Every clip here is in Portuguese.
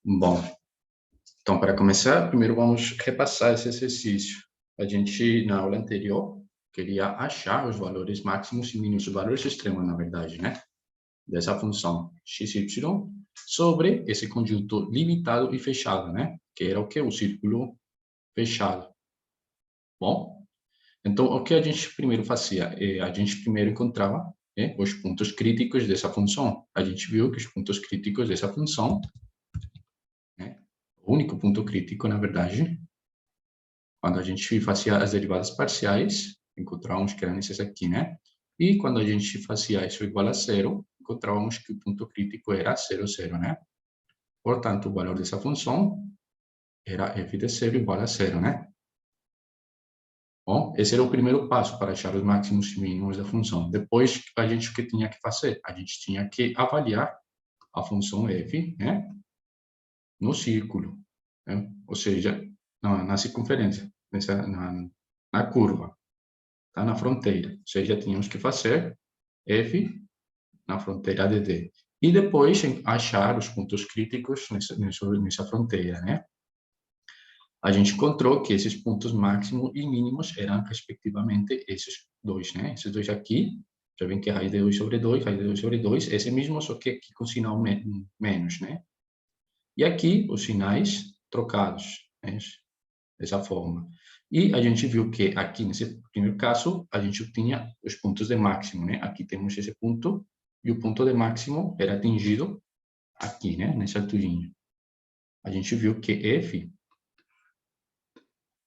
Bom, então, para começar, primeiro vamos repassar esse exercício. A gente, na aula anterior, queria achar os valores máximos e mínimos, os valores extremos, na verdade, né? Dessa função xy sobre esse conjunto limitado e fechado, né? Que era o que? O círculo fechado. Bom, então, o que a gente primeiro fazia? A gente primeiro encontrava os pontos críticos dessa função. A gente viu que os pontos críticos dessa função, o único ponto crítico, na verdade, quando a gente fazia as derivadas parciais, encontrávamos que eram esses aqui, né? E quando a gente fazia isso igual a zero, encontrávamos que o ponto crítico era 0, 0, né? Portanto, o valor dessa função era f de 0 igual a 0, né? Bom, esse era o primeiro passo para achar os máximos e mínimos da função. Depois, a gente o que tinha que fazer? A gente tinha que avaliar a função f, né? No círculo, né? Ou seja, na circunferência, na curva. Tá na fronteira. Ou seja, tínhamos que fazer f na fronteira de D. E depois achar os pontos críticos nessa fronteira, né? A gente encontrou que esses pontos máximos e mínimos eram, respectivamente, esses dois, né? Esses dois aqui, já vem que é raiz de 2 sobre 2, raiz de 2 sobre 2, esse mesmo, só que aqui com sinal menos, né? E aqui, os sinais trocados, né? Dessa forma. E a gente viu que aqui, nesse primeiro caso, a gente tinha os pontos de máximo, né? Aqui temos esse ponto, e o ponto de máximo era atingido aqui, né? Nessa alturinha. A gente viu que F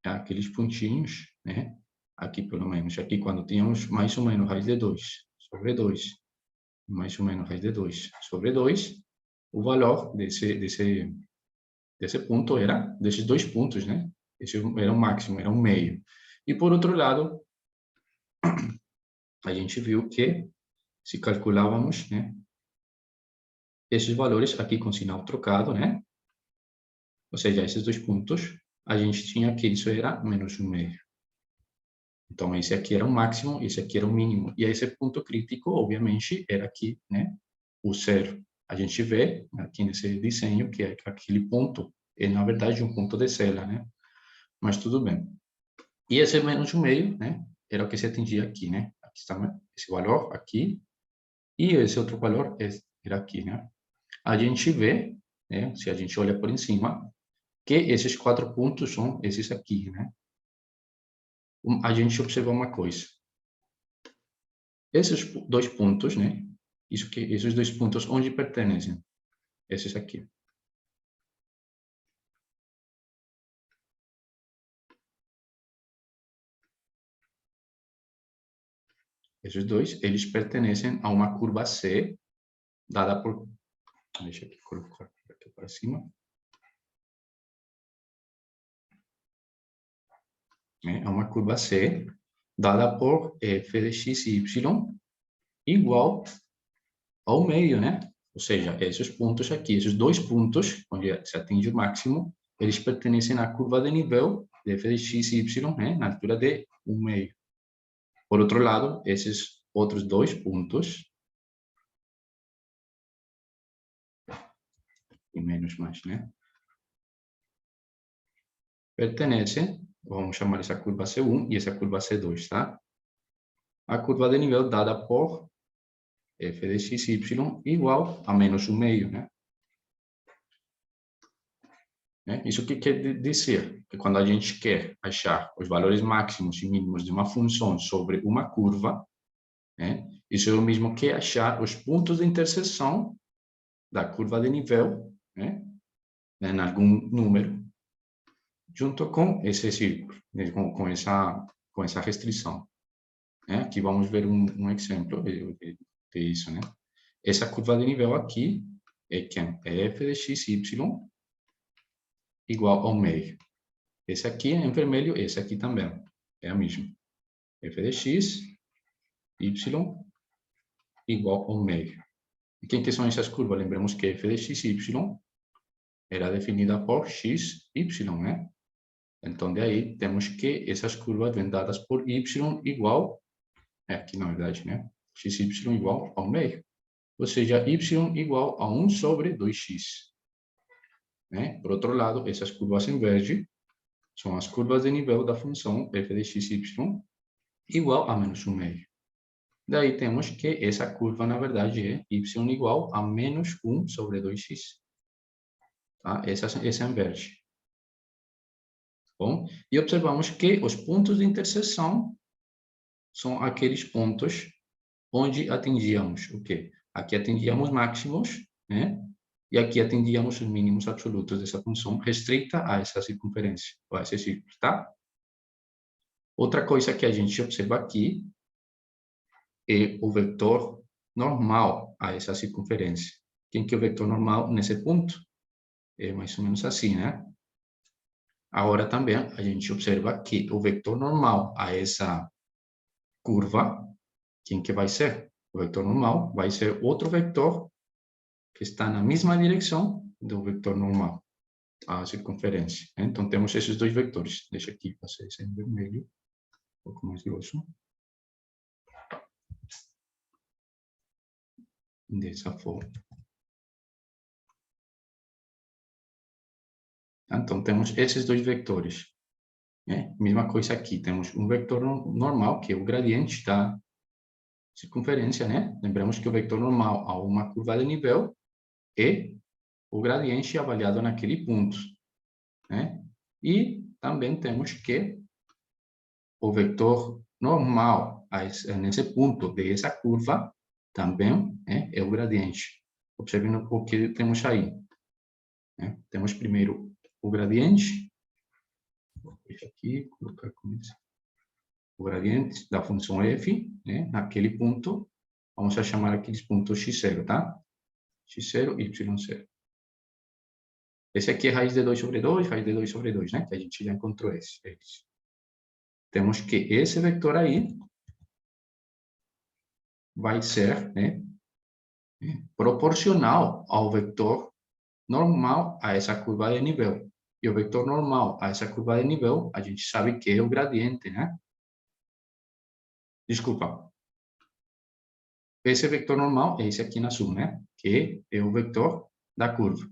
é aqueles pontinhos, né? Aqui, pelo menos. Aqui, quando tínhamos mais ou menos raiz de 2 sobre 2, mais ou menos raiz de 2 sobre 2, o valor desse ponto era, desses dois pontos, né? Esse era o máximo, era um meio. E, por outro lado, a gente viu que, se calculávamos, né, esses valores aqui com sinal trocado, né, ou seja, esses dois pontos, a gente tinha que isso era menos um meio. Então, esse aqui era o máximo, esse aqui era o mínimo. E esse ponto crítico, obviamente, era aqui, né, o zero. A gente vê aqui nesse desenho que aquele ponto é, na verdade, um ponto de cela, né? Mas tudo bem. E esse menos um meio, né, era o que se atingia aqui, né? Aqui está esse valor aqui, e esse outro valor era aqui, né? A gente vê, né, se a gente olha por em cima, que esses 4 pontos são esses aqui, né? A gente observa uma coisa. Esses dois pontos, né? Esses dois pontos, onde pertencem? Esses aqui. Esses dois, eles pertencem a uma curva C, dada por... Deixa eu colocar aqui para cima. É uma curva C, dada por f de x e y, igual ao meio, né? Ou seja, esses pontos aqui, esses dois pontos, onde se atinge o máximo, eles pertencem à curva de nível de f de x e y, né? Na altura de 1 meio. Por outro lado, esses outros dois pontos, e menos mais, né? Pertencem, vamos chamar essa curva C1 e essa curva C2, tá? A curva de nível dada por f de x e y igual a menos 1 meio, né? Isso que quer dizer que quando a gente quer achar os valores máximos e mínimos de uma função sobre uma curva, né, isso é o mesmo que achar os pontos de interseção da curva de nível, né, em algum número, junto com esse círculo, né, com essa restrição. Né? Aqui vamos ver um exemplo de isso. Né? Essa curva de nível aqui é quem? É f de x, y igual ao meio. Esse aqui em vermelho, esse aqui também. É a mesma. f de x, y igual ao meio. E quem que são essas curvas? Lembramos que f de x, y era definida por x, y, né? Então, de aí, temos que essas curvas vêm dadas por y igual, aqui na verdade, né? x, y igual ao meio. Ou seja, y igual a 1 sobre 2x. né? Por outro lado, essas curvas em verde são as curvas de nível da função f de x, y igual a menos 1 meio. Daí temos que essa curva, na verdade, é y igual a menos 1 sobre 2x. Tá? Essa é em verde. Bom, e observamos que os pontos de interseção são aqueles pontos onde atingíamos o quê? Aqui atingíamos máximos, né? E aqui atingíamos os mínimos absolutos dessa função restrita a essa circunferência, ou a esse círculo, tá? Outra coisa que a gente observa aqui é o vetor normal a essa circunferência. Quem que é o vetor normal nesse ponto? É mais ou menos assim, né? Agora também a gente observa que o vetor normal a essa curva, quem que vai ser? O vetor normal vai ser outro vetor que está na mesma direção do vetor normal, a circunferência. Então, temos esses dois vetores. Deixa aqui, passei esse em vermelho, um pouco mais grosso. Dessa forma. Então, temos esses dois vetores. Mesma coisa aqui, temos um vetor normal, que é o gradiente da circunferência, né? Lembramos que o vetor normal a uma curva de nível é o gradiente avaliado naquele ponto, né? E também temos que o vetor normal nesse ponto dessa curva também é o gradiente. Observem o que temos aí. Temos primeiro o gradiente, vou deixar aqui, colocar com isso. O gradiente da função f, naquele ponto, vamos chamar aqueles pontos x0, tá? x0 e y0. Esse aqui é raiz de 2 sobre 2, raiz de 2 sobre 2, né? Que a gente já encontrou eles. Temos que esse vetor aí vai ser, proporcional ao vetor normal a essa curva de nível. E o vetor normal a essa curva de nível, a gente sabe que é o gradiente, né? Desculpa. Esse vetor normal é esse aqui na azul, né? Que é o vetor da curva.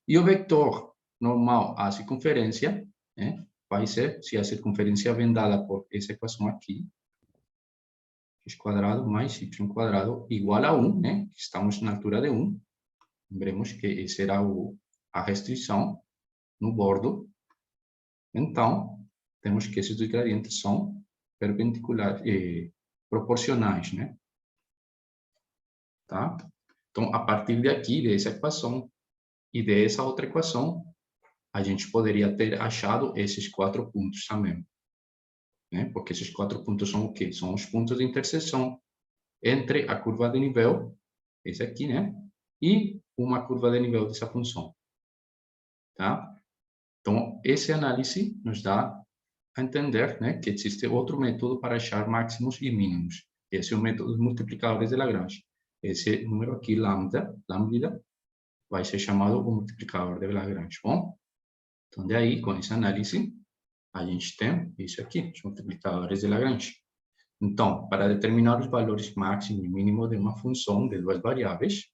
E o vetor normal à circunferência, vai ser, se a circunferência vem dada por essa equação aqui, x quadrado mais y quadrado igual a 1, né? Estamos na altura de 1. Lembremos que essa era a restrição no bordo. Então, temos que esses dois gradientes são perpendiculares, proporcionais, né? Tá? Então, a partir daqui, dessa equação e dessa outra equação, a gente poderia ter achado esses 4 pontos também. Porque esses 4 pontos são o quê? São os pontos de interseção entre a curva de nível, esse aqui, né? E uma curva de nível dessa função. Tá? Então, essa análise nos dá a entender, que existe outro método para achar máximos e mínimos. Esse é o método dos multiplicadores de Lagrange. Esse número aqui, lambda, vai ser chamado o multiplicador de Lagrange. Bom, então, daí, com essa análise, a gente tem isso aqui, os multiplicadores de Lagrange. Então, para determinar os valores máximo e mínimo de uma função de duas variáveis,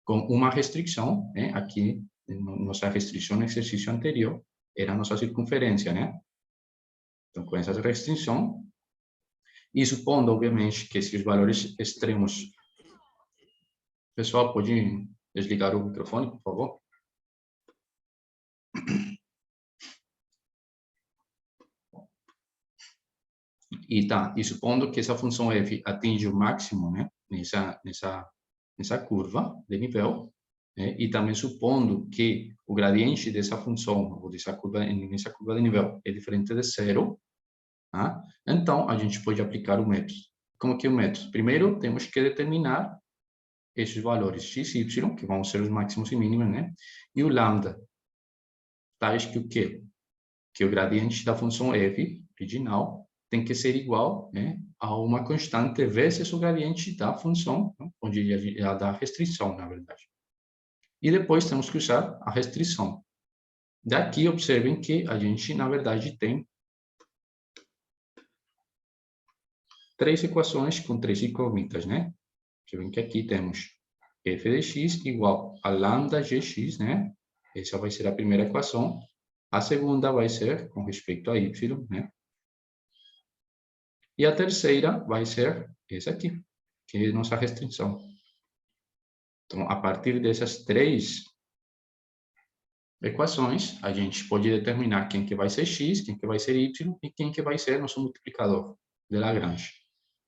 com uma restrição, aqui, nossa restrição no exercício anterior, era a nossa circunferência, né? Então, com essa restrição, e supondo, obviamente, que se os valores extremos... Pessoal, pode desligar o microfone, por favor? E supondo que essa função f atinge o máximo, né, nessa curva de nível, e também supondo que o gradiente dessa função, ou nessa curva de nível, é diferente de zero, tá? Então, a gente pode aplicar o método. Como que é o método? Primeiro, temos que determinar esses valores x e y, que vão ser os máximos e mínimos, né? E o lambda, tais que o quê? Que o gradiente da função f, original, tem que ser igual, a uma constante vezes o gradiente da função, onde é a da restrição, na verdade. E depois temos que usar a restrição. Daqui, observem que a gente, na verdade, tem 3 equações com 3 incógnitas, né? Observem que aqui temos f de x igual a lambda gx, né? Essa vai ser a primeira equação. A segunda vai ser com respeito a y, né? E a terceira vai ser essa aqui, que é nossa restrição. Então, a partir dessas três equações, a gente pode determinar quem que vai ser x, quem que vai ser y e quem que vai ser nosso multiplicador de Lagrange.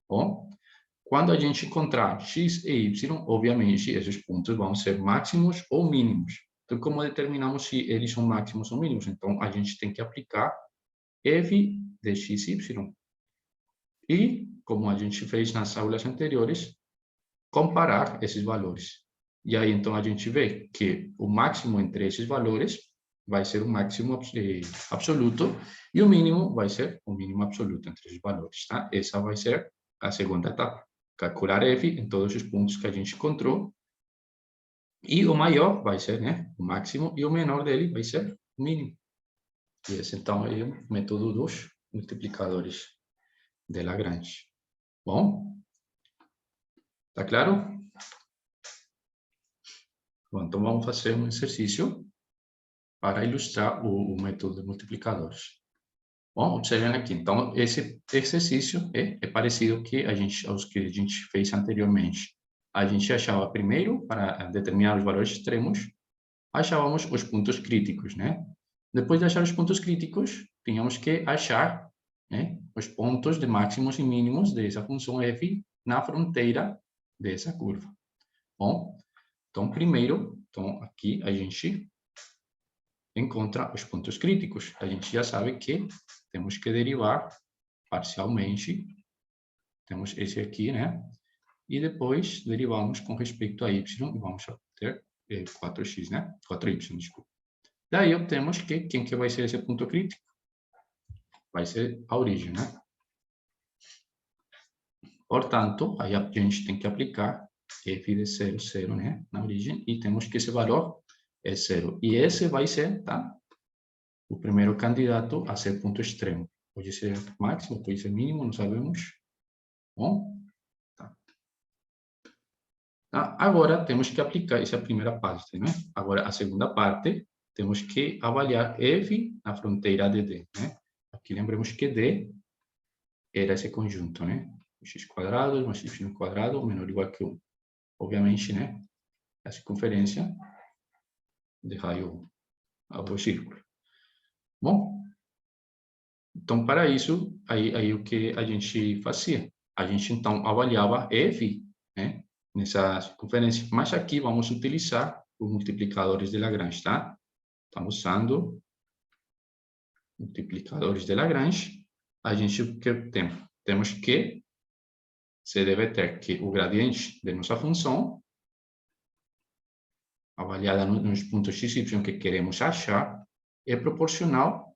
Bom, quando a gente encontrar x e y, obviamente, esses pontos vão ser máximos ou mínimos. Então, como determinamos se eles são máximos ou mínimos? Então, a gente tem que aplicar f de x e y. E, como a gente fez nas aulas anteriores, comparar esses valores. E aí, então, a gente vê que o máximo entre esses valores vai ser o máximo absoluto e o mínimo vai ser o mínimo absoluto entre os valores, tá? Essa vai ser a segunda etapa. Calcular f em todos os pontos que a gente encontrou. E o maior vai ser, né, o máximo, e o menor dele vai ser o mínimo. E esse, então, é o método dos multiplicadores de Lagrange. Bom? Tá claro? Bom, então, vamos fazer um exercício para ilustrar o método de multiplicadores. Bom, observem aqui. Então, esse exercício é parecido aos que a gente fez anteriormente. A gente achava primeiro, para determinar os valores extremos, achávamos os pontos críticos, né? Depois de achar os pontos críticos, tínhamos que achar, né, os pontos de máximos e mínimos dessa função f na fronteira dessa curva. Bom, então, primeiro, aqui a gente encontra os pontos críticos. A gente já sabe que temos que derivar parcialmente. Temos esse aqui, né? E depois derivamos com respeito a y e vamos ter 4x, né? 4y, desculpa. Daí obtemos que quem que vai ser esse ponto crítico? Vai ser a origem, né? Portanto, aí a gente tem que aplicar f de 0, 0, né? Na origem, e temos que esse valor é 0. E esse vai ser, tá? O primeiro candidato a ser ponto extremo. Pode ser máximo, pode ser mínimo, não sabemos. Bom, tá. Agora temos que aplicar essa primeira parte, né? Agora a segunda parte, temos que avaliar f na fronteira de d, né? Aqui lembramos que d era esse conjunto, né? X quadrado mais y quadrado menor ou igual que 1. Obviamente, né? A circunferência de raio do círculo. Bom, então para isso, aí o que a gente fazia? A gente então avaliava f, né? Nessa circunferência. Mas aqui vamos utilizar os multiplicadores de Lagrange, tá? Estamos usando multiplicadores de Lagrange. A gente o que temos que se deve ter que o gradiente de nossa função, avaliada nos pontos x e y que queremos achar, é proporcional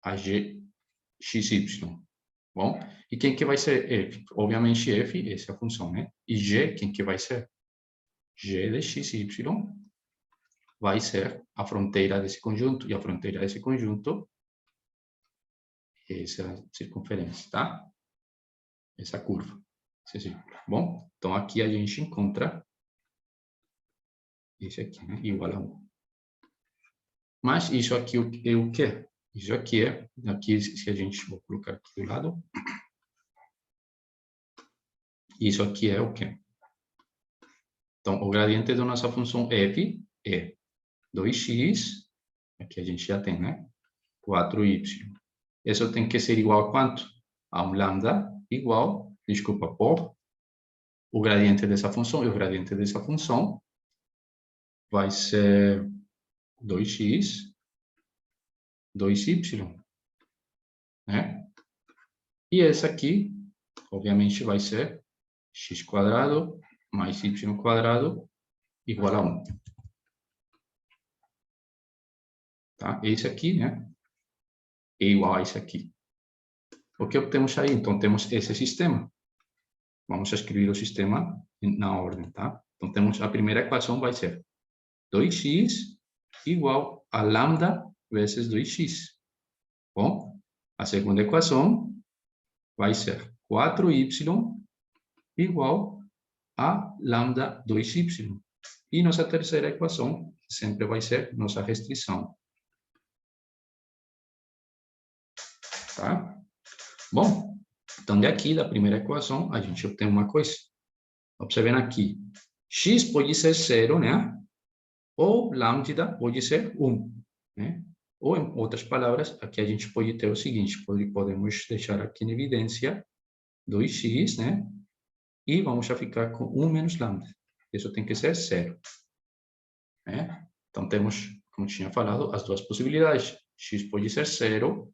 a g x, y. Bom, e quem que vai ser f? Obviamente f, essa é a função, né? E g, quem que vai ser? G de x, y vai ser a fronteira desse conjunto, e a fronteira desse conjunto é essa circunferência, tá? Essa curva, esse círculo. Bom, então aqui a gente encontra esse aqui, né? Igual a 1. Mas isso aqui é o quê? Isso aqui aqui se a gente, vou colocar aqui do lado, isso aqui é o quê? Então, o gradiente da nossa função f é 2x, aqui a gente já tem, né? 4y. Isso tem que ser igual a quanto? A um lambda igual, desculpa, por o gradiente dessa função, e o gradiente dessa função vai ser 2x, 2y, né? E essa aqui, obviamente, vai ser x quadrado mais y quadrado igual a 1. Tá? Esse aqui, né? É igual a esse aqui. O que obtemos aí? Então, temos esse sistema. Vamos escrever o sistema na ordem, tá? Então, temos a primeira equação vai ser 2x igual a lambda vezes 2x. Bom, a segunda equação vai ser 4y igual a lambda 2y. E nossa terceira equação sempre vai ser nossa restrição. Tá? Bom, então daqui da primeira equação a gente obtém uma coisa. Observem aqui, x pode ser 0, né? Ou lambda pode ser 1, né? Ou, em outras palavras, aqui a gente pode ter o seguinte, podemos deixar aqui em evidência 2x, né? E vamos já ficar com 1 menos lambda. Isso tem que ser 0. Né? Então, temos, como tinha falado, as duas possibilidades. X pode ser 0,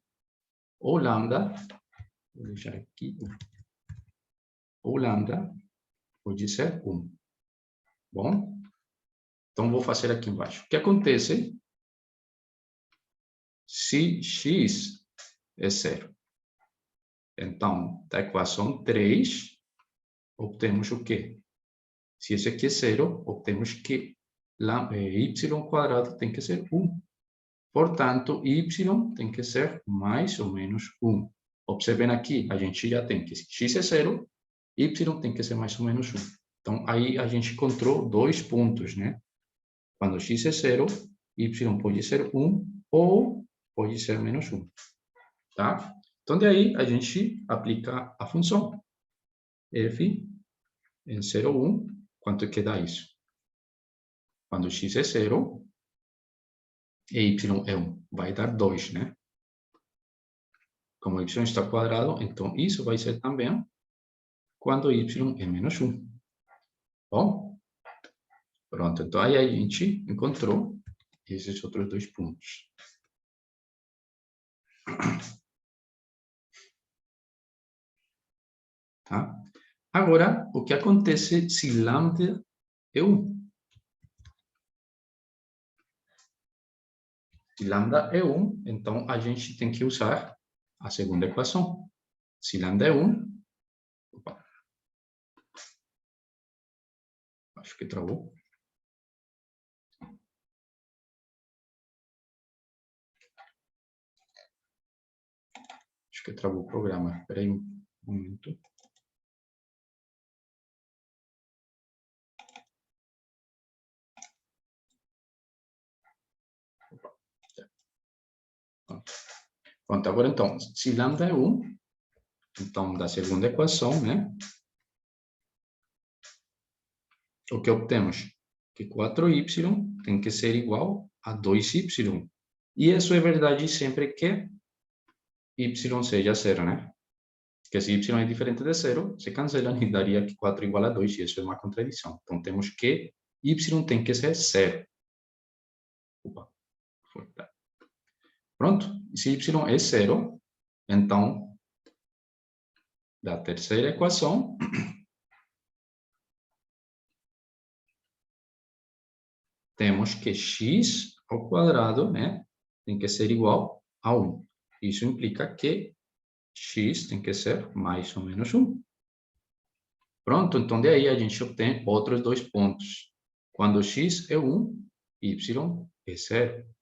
ou lambda, vou deixar aqui, ou lambda pode ser 1. Bom? Então, vou fazer aqui embaixo. O que acontece se x é 0? Então, da equação 3, obtemos o quê? Se esse aqui é 0, obtemos que y quadrado tem que ser 1. Portanto, y tem que ser mais ou menos 1. Observem aqui, a gente já tem que x é 0, y tem que ser mais ou menos 1. Então, aí a gente encontrou dois pontos, né? Quando x é 0, y pode ser 1 ou pode ser menos 1. Tá? Então, daí a gente aplica a função f em 0, 1. Quanto que dá isso? Quando x é 0 e y é 1, vai dar 2, né? Como y está quadrado, então isso vai ser também quando y é menos 1. Bom, pronto. Então aí a gente encontrou esses outros dois pontos. Tá? Agora, o que acontece se lambda é 1? Se lambda é 1, então a gente tem que usar a segunda equação. Se lambda é 1, opa, acho que travou. Acho que travou o programa. Espera aí um momento. Pronto, agora então, se lambda é 1, então da segunda equação, né? O que obtemos? Que 4y tem que ser igual a 2y. E isso é verdade sempre que y seja 0, né? Porque se y é diferente de 0, se cancelam e daria que 4 igual a 2, e isso é uma contradição. Então, temos que y tem que ser 0. Opa, foi. Pronto. Se y é 0, então, da terceira equação, temos que x ao quadrado, né, tem que ser igual a 1. Isso implica que x tem que ser mais ou menos 1. Pronto, então daí a gente obtém outros dois pontos. Quando x é 1, y é 0.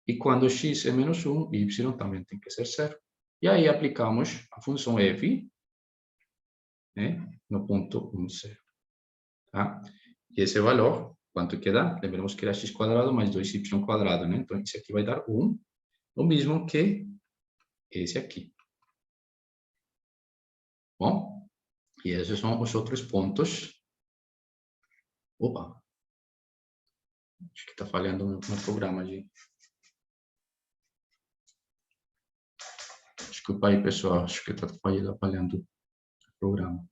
E quando x é menos 1, y também tem que ser 0. E aí aplicamos a função f, né, no ponto 1, 0. Tá? E esse valor, quanto que dá? Lembramos que era x quadrado mais 2y quadrado, né? Então, esse aqui vai dar 1, o mesmo que esse aqui. Bom, e esses são os outros pontos. Opa! Acho que está falhando no programa, gente. Desculpa aí, pessoal. Acho que está falhando o programa.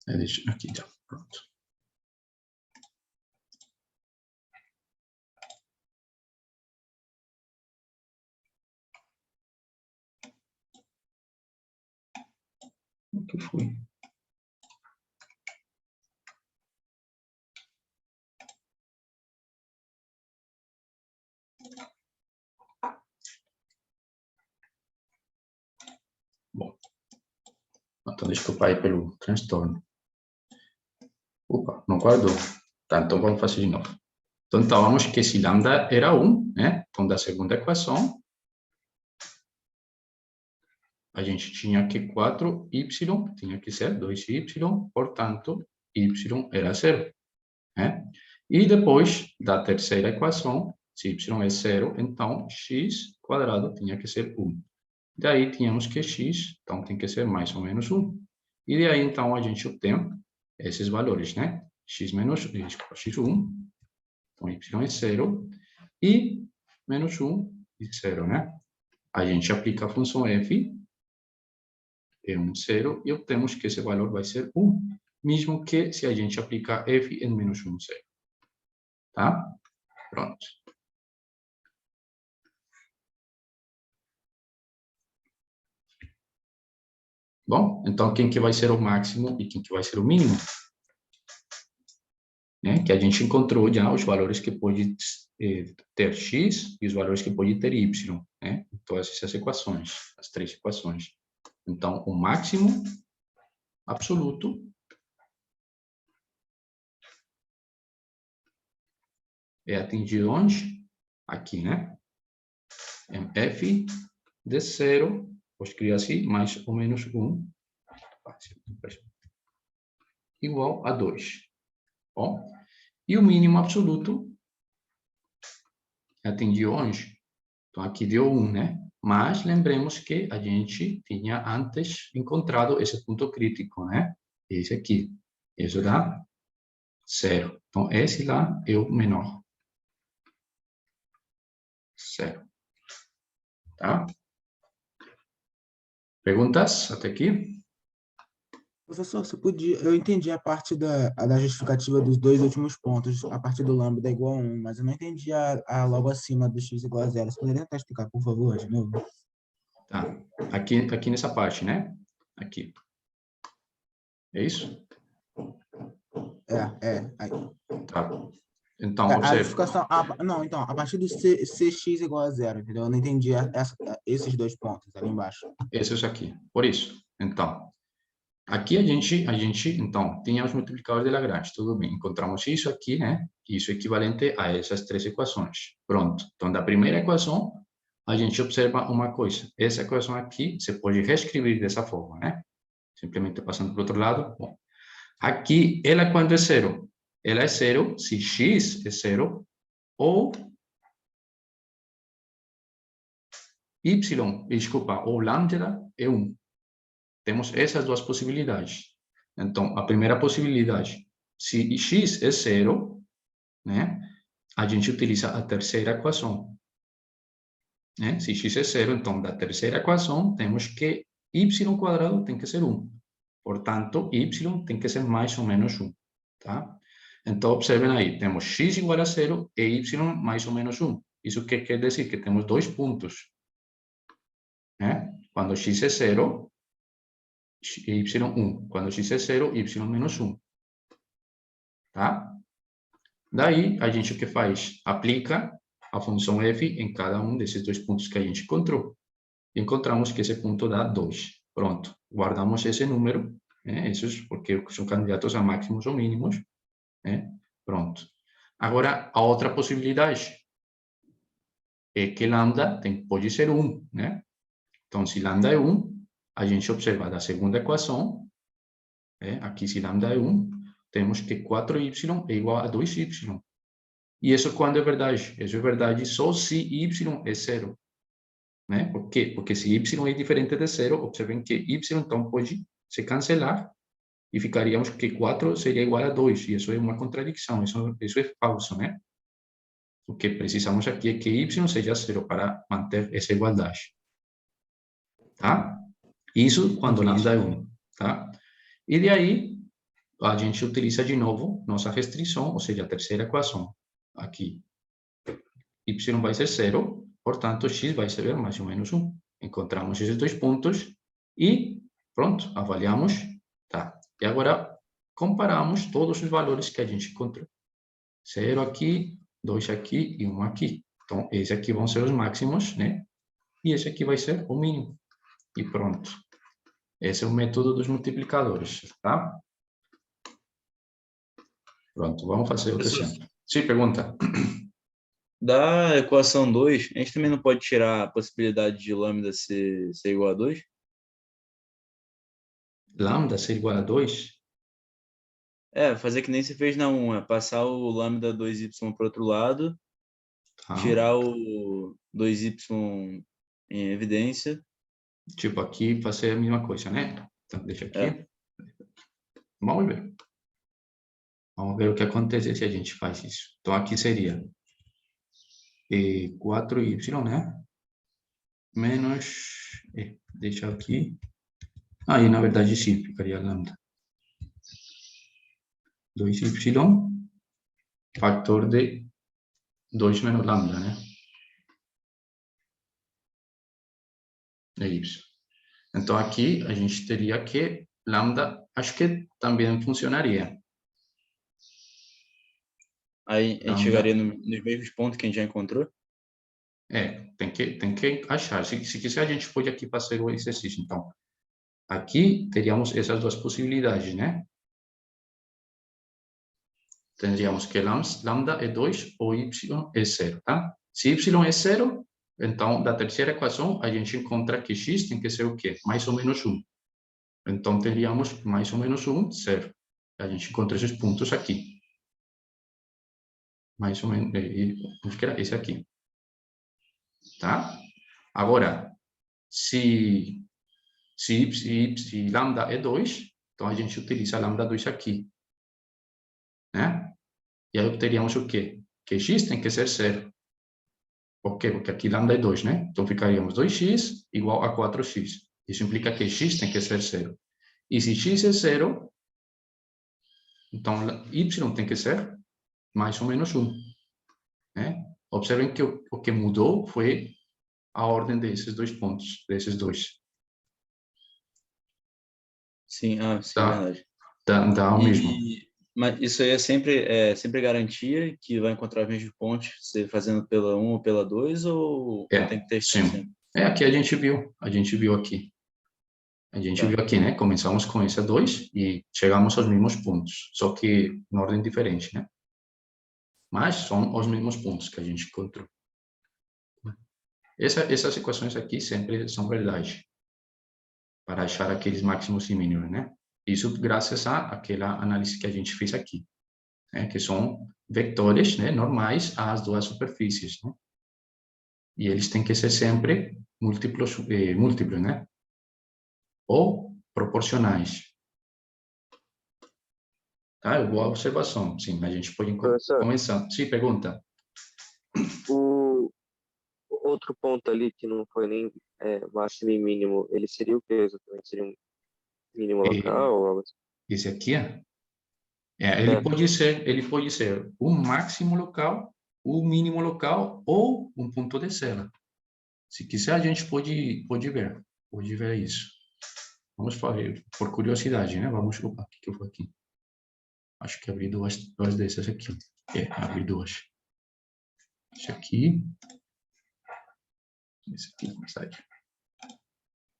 Deixa aqui, já. Pronto. O que foi? Bom, Então, desculpa aí pelo transtorno. Opa, não guardou. Tá, então vamos fazer de novo. Então, estávamos que se lambda era 1, né? Então, da segunda equação, a gente tinha que 4y tinha que ser 2y, portanto, y era 0, né? E depois da terceira equação, se y é 0, então x quadrado tinha que ser 1. Daí tínhamos que x, então tem que ser mais ou menos 1. E daí, então, a gente obtém esses valores, né? Desculpa, x1, então y é 0, e menos 1 e 0, né? A gente aplica a função f, é 1, 0, e obtemos que esse valor vai ser 1, mesmo que se a gente aplicar f em menos 1, 0. Tá? Pronto. Bom, então quem que vai ser o máximo e quem que vai ser o mínimo? Né? Que a gente encontrou já os valores que pode ter x e os valores que pode ter y, né? Então essas equações, as três equações. Então, o máximo absoluto é atingido onde? Aqui, né? Em f de 0, vou escrever assim, mais ou menos 1, igual a 2. Bom, e o mínimo absoluto é atingido onde? Então, aqui deu 1, né? Mas lembremos que a gente tinha antes encontrado esse ponto crítico, né? Esse aqui. Isso dá 0. Então, esse lá é o menor. 0. Tá? Perguntas até aqui? Professor, você podia. Eu entendi a parte da justificativa dos dois últimos pontos, a partir do lambda igual a 1, mas eu não entendi a logo acima do x igual a 0. Você poderia tentar explicar, por favor, de novo? Tá. Aqui nessa parte, né? Aqui. É isso? Aí. Tá. Então, A observe. justificação. Não, então, a partir do cx igual a 0, entendeu? Eu não entendi esses dois pontos ali embaixo. Esses aqui. Por isso. Então, aqui a gente, então, tinha os multiplicadores de Lagrange, tudo bem. Encontramos isso aqui, né? Isso é equivalente a essas três equações. Pronto. Então, da primeira equação, a gente observa uma coisa. Essa equação aqui, você pode reescrever dessa forma, né? Simplesmente passando para o outro lado. Bom, aqui, ela quando é 0? Ela é 0 se x é 0 ou ou lambda é 1. Temos essas duas possibilidades. Então, a primeira possibilidade, se x é 0, né, a gente utiliza a terceira equação. Né? Se x é 0, então, da terceira equação, temos que y quadrado tem que ser 1. Portanto, y tem que ser mais ou menos 1. Tá? Então, observem aí, temos x igual a 0 e y mais ou menos 1. Isso que quer dizer que temos dois pontos. Né? Quando x é 0, y1. Quando x é 0, y menos 1. Tá? Daí, a gente o que faz? Aplica a função f em cada um desses dois pontos que a gente encontrou. Encontramos que esse ponto dá 2. Pronto. Guardamos esse número, né? Esses porque são candidatos a máximos ou mínimos. Né? Pronto. Agora, a outra possibilidade é que lambda pode ser 1. Né? Então, se lambda é 1, a gente observa da segunda equação, aqui se lambda é 1, temos que 4y é igual a 2y. E isso quando é verdade? Isso é verdade só se y é 0. Né? Por quê? Porque se y é diferente de 0, observem que y então pode se cancelar e ficaríamos que 4 seria igual a 2. E isso é uma contradição, isso é falso. Né? O que precisamos aqui é que y seja 0 para manter essa igualdade. Tá? Isso quando lambda é 1. Tá? E daí, a gente utiliza de novo nossa restrição, ou seja, a terceira equação. Aqui, y vai ser 0, portanto, x vai ser mais ou menos 1. Encontramos esses dois pontos e, pronto, avaliamos. Tá? E agora, comparamos todos os valores que a gente encontrou. 0 aqui, 2 aqui e 1 aqui. Então, esses aqui vão ser os máximos, né? E esse aqui vai ser o mínimo. E pronto. Esse é o método dos multiplicadores, tá? Pronto, vamos fazer outro Professor, exemplo. Sim, pergunta. da equação 2, a gente também não pode tirar a possibilidade de lambda ser igual a 2? Lambda ser igual a 2? É, fazer que nem você fez na 1, passar o lambda 2y para o outro lado, Tá? tirar o 2y em evidência. Tipo, aqui fazer a mesma coisa, né? Então, deixa aqui. É. Vamos ver. Vamos ver o que acontece se a gente faz isso. Então, aqui seria 4y, né? Menos... deixa aqui. Aí, na verdade, sim, ficaria lambda. 2y, factor de 2 menos lambda, né? É isso. Então, aqui a gente teria que lambda, acho que também funcionaria. Aí a gente Lambda, chegaria nos mesmos pontos que a gente já encontrou? tem que achar. Se quiser, a gente pode aqui fazer o exercício. Então, aqui teríamos essas duas possibilidades, né? Teríamos que lambda é 2 ou y é 0, tá? Se y é 0, então, da terceira equação, a gente encontra que x tem que ser o quê? Mais ou menos 1. Então, teríamos mais ou menos 1, 0. A gente encontra esses pontos aqui. Mais ou menos, acho que era esse aqui. Tá? Agora, se lambda é 2, então a gente utiliza lambda 2 aqui. Né? E aí obteríamos o quê? Que x tem que ser 0. Por quê? Porque aqui lambda é 2, né? Então ficaríamos 2x igual a 4x. Isso implica que x tem que ser 0. E se x é 0, então y tem que ser mais ou menos 1. Né? Observem que o que mudou foi a ordem desses dois pontos, desses dois. Sim, sim, Tá? verdade. Dá o mesmo. Mas isso aí é sempre garantia que vai encontrar os mesmos pontos, você fazendo pela 1 ou pela 2, ou tem que testar sim. sempre? Aqui a gente viu aqui. A gente viu aqui, né? Começamos com essa 2 e chegamos aos mesmos pontos, só que em ordem diferente, né? Mas são os mesmos pontos que a gente encontrou. Essas equações aqui sempre são verdade, para achar aqueles máximos e mínimos, né? Isso graças àquela análise que a gente fez aqui, né? Que são vetores, né, normais às duas superfícies, né? E eles têm que ser sempre múltiplos, né? Ou proporcionais. Tá? Boa observação. Sim, a gente pode Professor, começar. Sim, pergunta. o outro ponto ali que não foi nem máximo e mínimo, ele seria o que exatamente? Seria um mínimo E, local ou algo assim? esse aqui, É, ele pode ser um máximo local, um mínimo local ou um ponto de cela. Se quiser, a gente pode ver isso. Vamos fazer, por curiosidade, né? Vamos, opa, o que eu vou aqui? Acho que abri duas dessas aqui. Abri duas. Esse aqui. Esse aqui, mais tarde.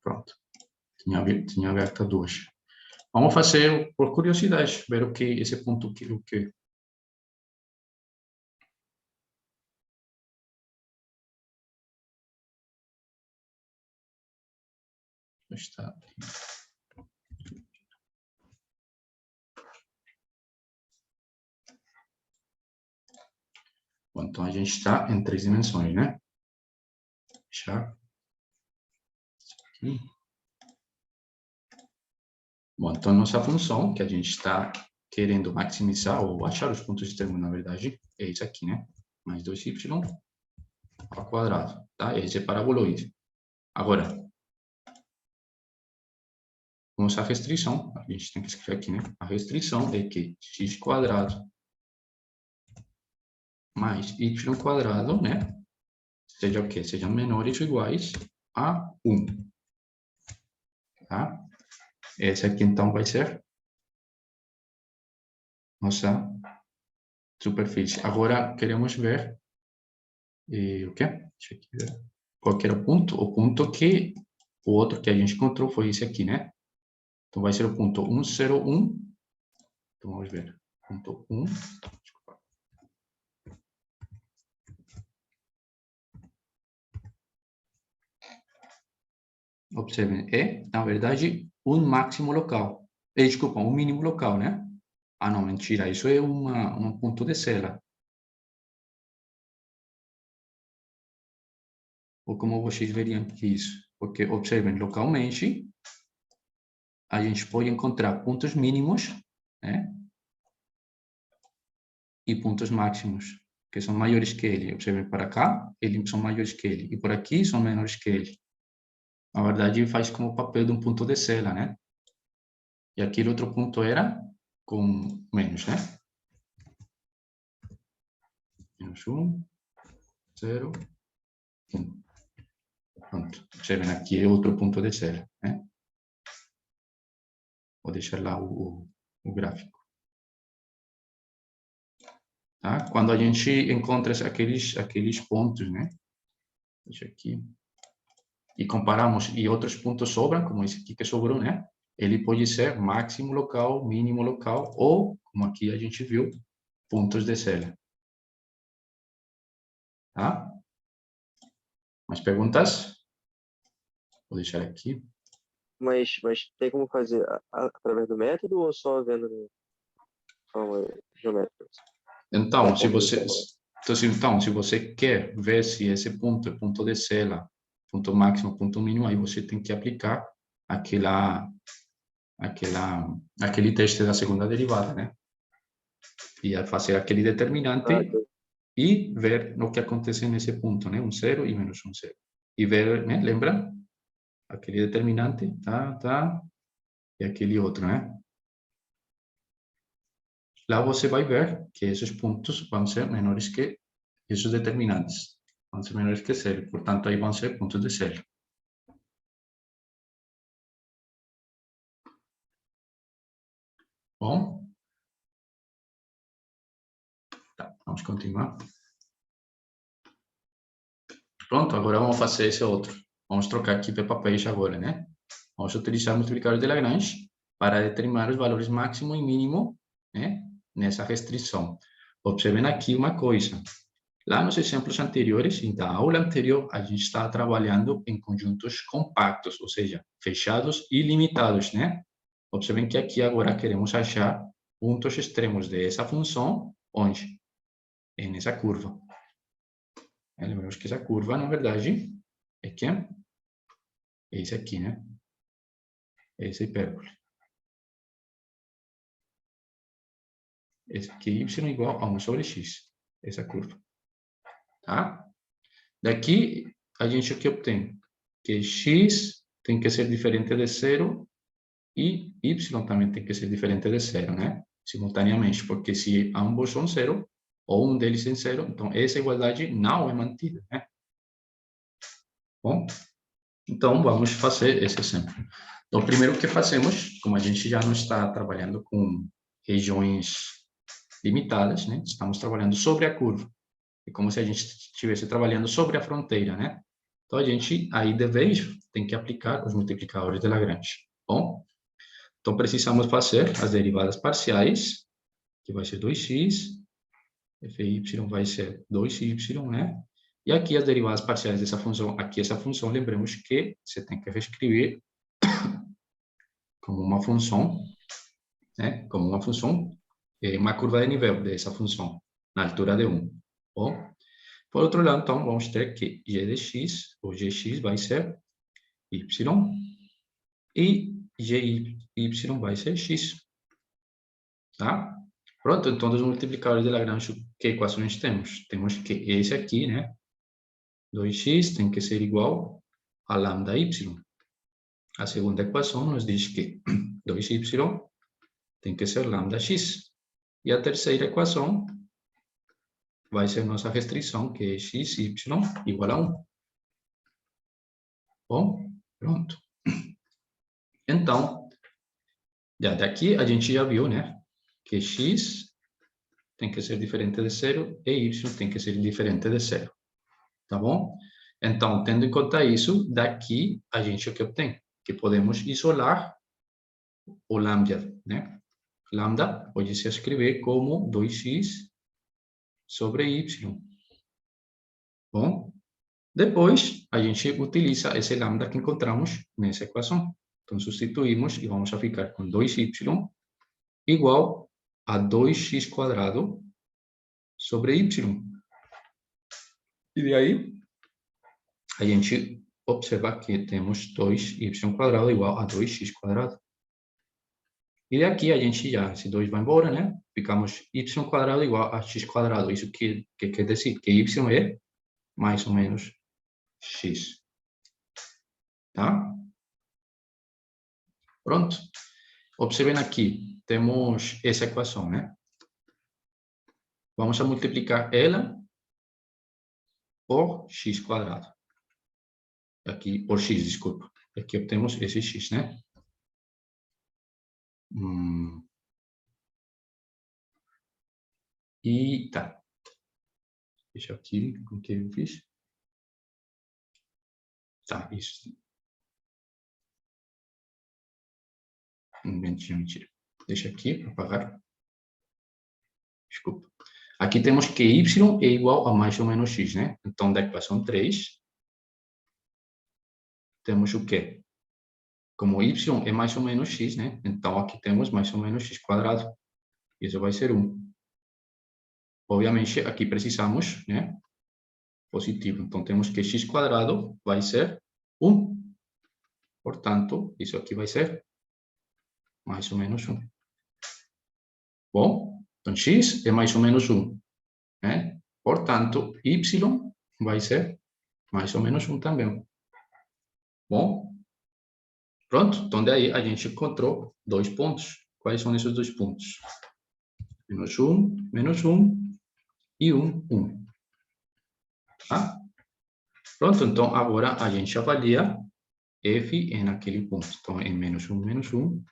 Pronto. Tinha aberto duas. Vamos fazer por curiosidade, ver o que esse ponto, o que está. Bom, então a gente está em 3 dimensões, né? Fechar. Aqui. Bom, então nossa função, que a gente está querendo maximizar ou achar os pontos de termo, na verdade, é isso aqui, né? Mais 2y ao quadrado, tá? Esse é paraboloide. Agora, vamos à restrição, a gente tem que escrever aqui, né? A restrição é que x quadrado mais y quadrado, né? Seja o quê? Sejam menores ou iguais a 1. Tá? Essa aqui, então, vai ser nossa superfície. Agora, queremos ver o quê? Deixa eu ver. Qual que era o ponto? O ponto que o outro que a gente encontrou foi esse aqui, né? Então, vai ser o ponto 1, 0, 1. Então, vamos ver. Ponto 1. Desculpa. Observem, é, na verdade, um máximo local. Desculpa, um mínimo local, né? Ah, não, mentira. Isso é um ponto de cela. Ou como vocês veriam que isso? Porque, observem, localmente, a gente pode encontrar pontos mínimos, né? E pontos máximos, que são maiores que ele. Observem, para cá, eles são maiores que ele. E por aqui, são menores que ele. Na verdade, faz como o papel de um ponto de cela, né? E aquele outro ponto era com menos, né? Menos 1, 0, 1. Pronto. Observem, aqui é outro ponto de cela, né? Vou deixar lá o gráfico. Tá? Quando a gente encontra aqueles pontos, né? Deixa aqui. E comparamos, e outros pontos sobram, como esse aqui que sobrou, né? Ele pode ser máximo local, mínimo local, ou, como aqui a gente viu, pontos de cela. Tá? Mais perguntas? Vou deixar aqui. Mas tem como fazer através do método ou só vendo de forma geométrica? Então, se você quer ver se esse ponto é ponto de cela, ponto máximo, ponto mínimo, aí você tem que aplicar aquele teste da segunda derivada, né? E fazer aquele determinante e ver o que acontece nesse ponto, né? 0 e menos 0. E ver, né? Lembra? Aquele determinante, tá, e aquele outro, né? Lá você vai ver que esses pontos vão ser menores que esses determinantes. Vão ser menores que 0. Portanto, aí vão ser pontos de cela. Bom? Tá, vamos continuar. Pronto, agora vamos fazer esse outro. Vamos trocar aqui para papéis agora, né? Vamos utilizar o multiplicador de Lagrange para determinar os valores máximo e mínimo, né? Nessa restrição. Observem aqui uma coisa. Lá nos exemplos anteriores, da aula anterior, a gente está trabalhando em conjuntos compactos, ou seja, fechados e limitados, né? Observem que aqui agora queremos achar pontos extremos dessa função, onde? Nessa curva. Lembramos que essa curva, na verdade, é que é esse aqui, né? Essa hipérbole. Esse aqui, y igual a 1 sobre x. Essa curva. Tá? Daqui, a gente aqui obtém que x tem que ser diferente de 0 e y também tem que ser diferente de 0, né? Simultaneamente, porque se ambos são 0, ou um deles é 0, então essa igualdade não é mantida, né? Bom, então vamos fazer esse exemplo. Então, primeiro que fazemos, como a gente já não está trabalhando com regiões limitadas, né? Estamos trabalhando sobre a curva. É como se a gente estivesse trabalhando sobre a fronteira, né? Então, a gente, aí de vez, tem que aplicar os multiplicadores de Lagrange. Bom, então precisamos fazer as derivadas parciais, que vai ser 2x, fy vai ser 2y, né? E aqui as derivadas parciais dessa função, aqui essa função, lembramos que você tem que reescrever como uma função, né? Como uma função, uma curva de nível dessa função, na altura de 1. Bom, por outro lado, então, vamos ter que g de x, ou gx, vai ser y, e gy vai ser x. Tá? Pronto, então, dos multiplicadores de Lagrange, que equações temos? Temos que esse aqui, né? 2x tem que ser igual a lambda y. A segunda equação nos diz que 2y tem que ser lambda x. E a terceira equação vai ser nossa restrição, que é x, y igual a 1. Bom, pronto. Então, daqui a gente já viu, né? Que x tem que ser diferente de 0 e y tem que ser diferente de 0. Tá bom? Então, tendo em conta isso, daqui a gente o que obtém? Que podemos isolar o lambda, né? Lambda pode se escrever como 2x sobre y. Bom, depois a gente utiliza esse lambda que encontramos nessa equação. Então, substituímos e vamos a ficar com 2y igual a 2x² sobre y. E daí, a gente observa que temos 2y² igual a 2x². E daqui a gente já, esse 2 vai embora, né? Ficamos y² igual a x². Isso que quer dizer que y é mais ou menos x. Tá? Pronto. Observem aqui, temos essa equação, né? Vamos a multiplicar ela por x². Aqui, por x, desculpa. Aqui obtemos esse x, né? E tá. Deixa aqui, o que eu fiz? Tá, isso. Mentira. Deixa aqui para apagar. Desculpa. Aqui temos que y é igual a mais ou menos x, né? Então, da equação 3, temos o quê? Como y é mais ou menos x, né? Então, aqui temos mais ou menos x². Isso vai ser 1. Obviamente, aqui precisamos, né? Positivo. Então, temos que x² vai ser 1. Portanto, isso aqui vai ser mais ou menos 1. Bom, então x é mais ou menos 1. Né? Portanto, y vai ser mais ou menos 1 também. Bom, pronto. Então, daí a gente encontrou 2 pontos. Quais são esses 2 pontos? Menos 1 e 1. Tá? Pronto, então agora a gente avalia f naquele ponto. Então, em menos 1.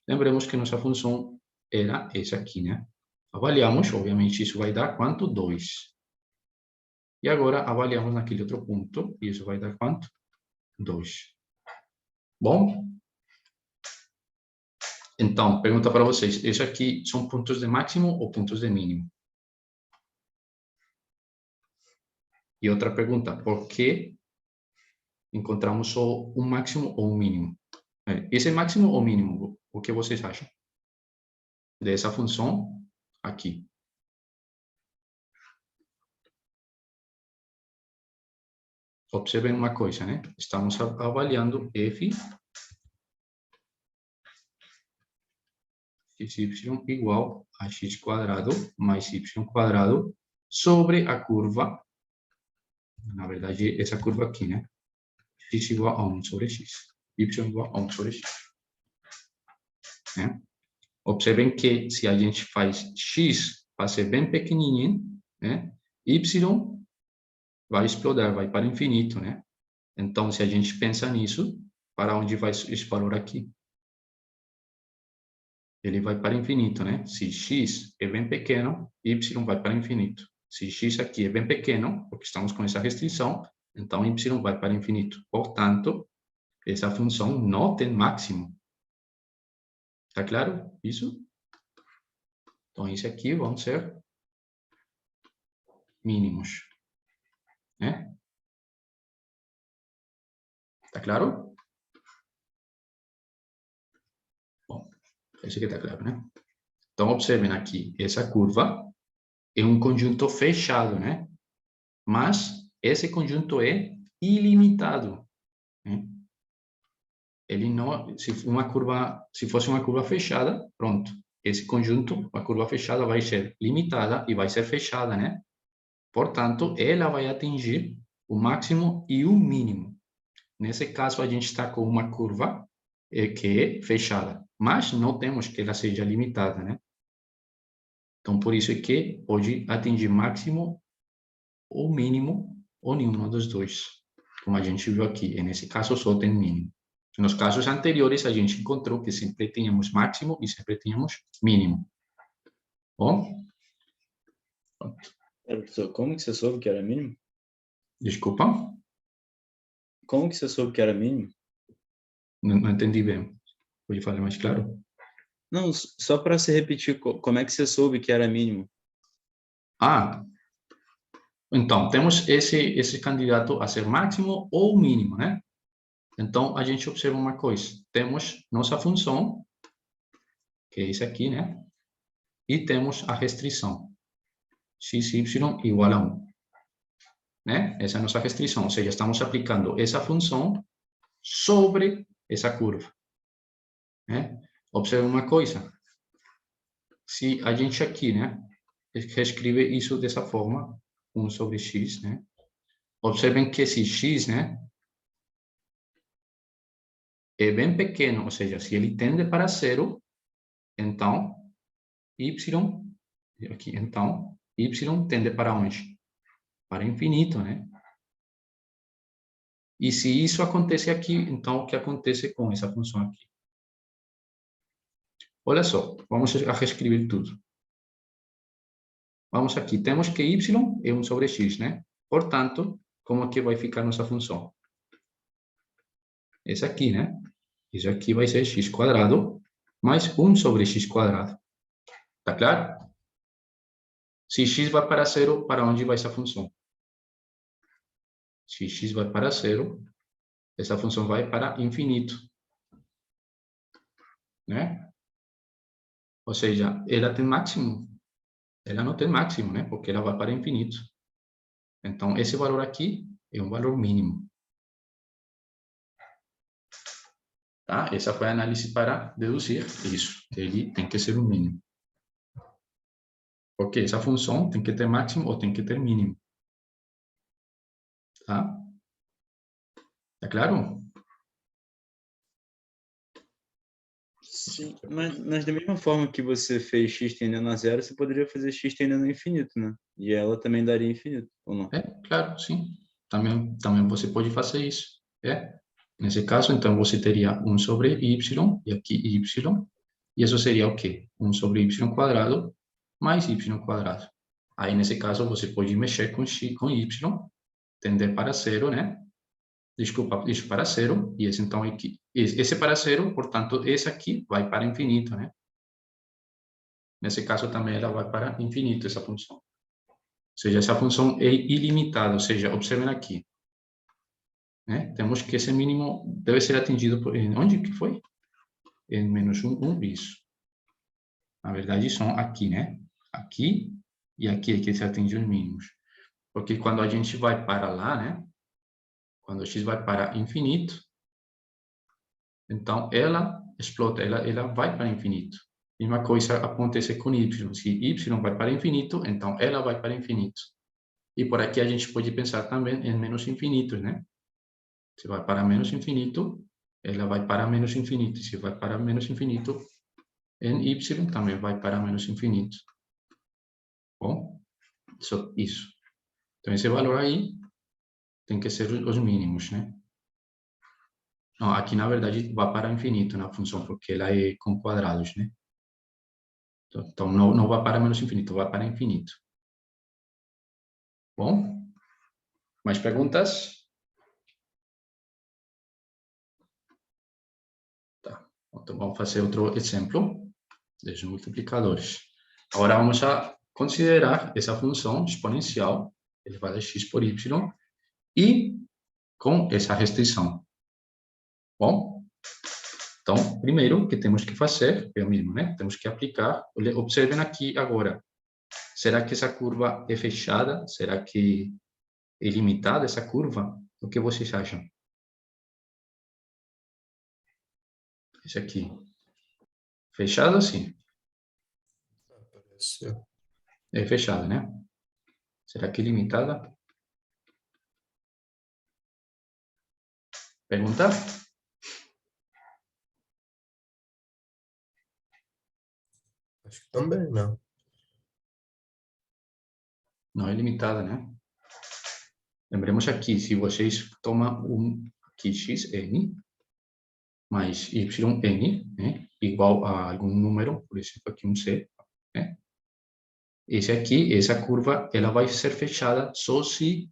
Lembremos que nossa função era essa aqui, né? Avaliamos, obviamente, isso vai dar quanto? 2. E agora avaliamos naquele outro ponto, e isso vai dar quanto? 2. Bom? Então, pergunta para vocês, isso aqui são pontos de máximo ou pontos de mínimo? E outra pergunta, por que encontramos só um máximo ou um mínimo? Esse é máximo ou mínimo? O que vocês acham? Dessa função aqui. Observem uma coisa, né? Estamos avaliando f xy igual a x² mais y² sobre a curva, na verdade, essa curva aqui, né? X igual a 1 sobre x, y igual a 1 sobre x. Né? Observem que se a gente faz x vai ser bem pequenininho, né? Y vai explodir, vai para o infinito, né? Então, se a gente pensa nisso, para onde vai esse valor aqui? Ele vai para o infinito, né? Se x é bem pequeno, y vai para o infinito. Se x aqui é bem pequeno, porque estamos com essa restrição, então y vai para o infinito. Portanto, essa função não tem máximo. Está claro isso? Então, esse aqui vão ser mínimos. Né? Está claro? Bom, esse aqui está claro, né? Então, observem aqui, essa curva é um conjunto fechado, né? Mas esse conjunto é ilimitado. Né? Ele não, se fosse uma curva fechada, pronto. Esse conjunto, a curva fechada vai ser limitada e vai ser fechada, né? Portanto, ela vai atingir o máximo e o mínimo. Nesse caso, a gente está com uma curva que é fechada, mas não temos que ela seja limitada, né? Então, por isso é que pode atingir máximo ou mínimo, ou nenhum dos dois, como a gente viu aqui. E nesse caso, só tem mínimo. Nos casos anteriores, a gente encontrou que sempre tínhamos máximo e sempre tínhamos mínimo. Bom? Professor, como que você soube que era mínimo? Desculpa? Como que você soube que era mínimo? Não entendi bem. Pode falar mais claro? Não, só para se repetir, como é que você soube que era mínimo? Ah, então, temos esse candidato a ser máximo ou mínimo, né? Então, a gente observa uma coisa. Temos nossa função, que é esse aqui, né? E temos a restrição, xy igual a 1. Né? Essa é a nossa restrição, ou seja, estamos aplicando essa função sobre essa curva. Né? Observe uma coisa. Se a gente aqui, né, reescreve isso dessa forma, 1 sobre x, né? Observem que esse x, né, é bem pequeno, ou seja, se ele tende para zero, então y, aqui, então y tende para onde? Para infinito, né? E se isso acontece aqui, então o que acontece com essa função aqui? Olha só, vamos a reescrever tudo. Vamos aqui, temos que y é 1 sobre x, né? Portanto, como é que vai ficar nossa função? Essa aqui, né? Isso aqui vai ser x quadrado mais 1 sobre x quadrado. Tá claro? Se x vai para zero, para onde vai essa função? Se x vai para zero, essa função vai para infinito. Né? Ou seja, ela tem máximo. Ela não tem máximo, né? Porque ela vai para infinito. Então, esse valor aqui é um valor mínimo. Tá? Essa foi a análise para deduzir isso. Ele tem que ser o mínimo. Porque essa função tem que ter máximo ou tem que ter mínimo. Tá? Tá claro? Sim, mas da mesma forma que você fez x tendendo a zero, você poderia fazer x tendendo a infinito, né? E ela também daria infinito, ou não? É, claro, sim. Também você pode fazer isso. É? Nesse caso, então, você teria 1 sobre y, e aqui y, e isso seria o quê? 1 sobre y quadrado mais y quadrado. Aí, nesse caso, você pode mexer com x, com y, tender para zero, né? Desculpa, isso para zero, e esse, então, aqui, esse para zero, portanto, esse aqui vai para infinito, né? Nesse caso, também ela vai para infinito, essa função. Ou seja, essa função é ilimitada, ou seja, observem aqui. Né? Temos que esse mínimo deve ser atingido por... Onde que foi? Em menos 1, 1, isso. Na verdade, são aqui, né? Aqui e aqui é que se atinge os mínimos. Porque quando a gente vai para lá, né? Quando x vai para infinito, então ela explode, ela vai para infinito. Mesma coisa acontece com y. Se y vai para infinito, então ela vai para infinito. E por aqui a gente pode pensar também em menos infinitos, né? Se vai para menos infinito, ela vai para menos infinito. Se vai para menos infinito, em y também vai para menos infinito. Bom, isso. Então, esse valor aí tem que ser os mínimos, né? Não, aqui, na verdade, vai para infinito na função, porque ela é com quadrados, né? Então, não vai para menos infinito, vai para infinito. Bom, mais perguntas? Tá. Então, vamos fazer outro exemplo dos multiplicadores. Agora, vamos a considerar essa função exponencial elevada a x por y e com essa restrição. Bom, então, primeiro o que temos que fazer é o mesmo, né? Temos que aplicar, observem aqui agora, será que essa curva é fechada? Será que é limitada essa curva? O que vocês acham? Esse aqui. Fechada, sim. Apareceu. É fechada, né? Será que é limitada? Pergunta? Acho que também não. Não é limitada, né? Lembremos aqui, se vocês tomam aqui xn mais yn, né? Igual a algum número, por exemplo, aqui um c, né? Esse aqui, essa curva, ela vai ser fechada só se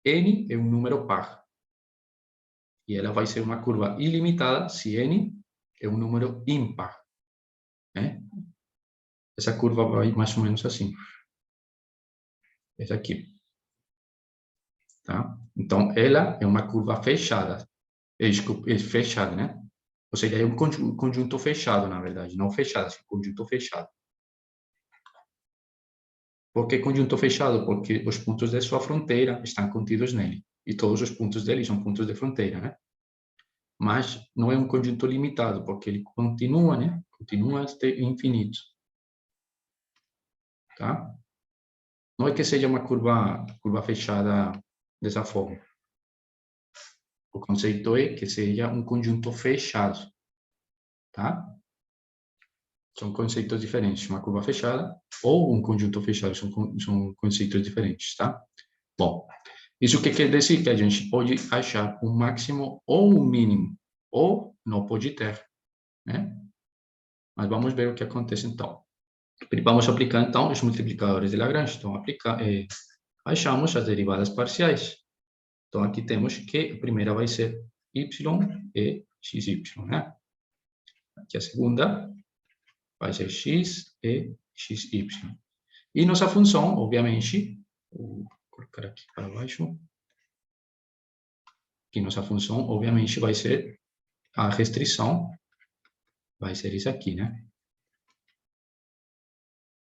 n é um número par. E ela vai ser uma curva ilimitada se n é um número ímpar. né? Essa curva vai mais ou menos assim. Essa aqui. Tá? Então, ela é uma curva fechada. Desculpa, fechada, né? Ou seja, é um conjunto fechado, na verdade. Não fechado, é um conjunto fechado. Por que conjunto fechado? Porque os pontos de sua fronteira estão contidos nele. E todos os pontos dele são pontos de fronteira, né? Mas não é um conjunto limitado, porque ele continua, né? Continua até infinito. Tá? Não é que seja uma curva fechada dessa forma. O conceito é que seja um conjunto fechado. Tá? São conceitos diferentes. Uma curva fechada ou um conjunto fechado são conceitos diferentes, tá? Bom, isso que quer dizer que a gente pode achar um máximo ou um mínimo, ou não pode ter, né? Mas vamos ver o que acontece então. Vamos aplicar então os multiplicadores de Lagrange. Então, achamos as derivadas parciais. Então, aqui temos que a primeira vai ser y e xy, né? Aqui a segunda vai ser x e xy. E nossa função, obviamente, vou colocar aqui para baixo, que nossa função, obviamente, vai ser a restrição, vai ser isso aqui, né?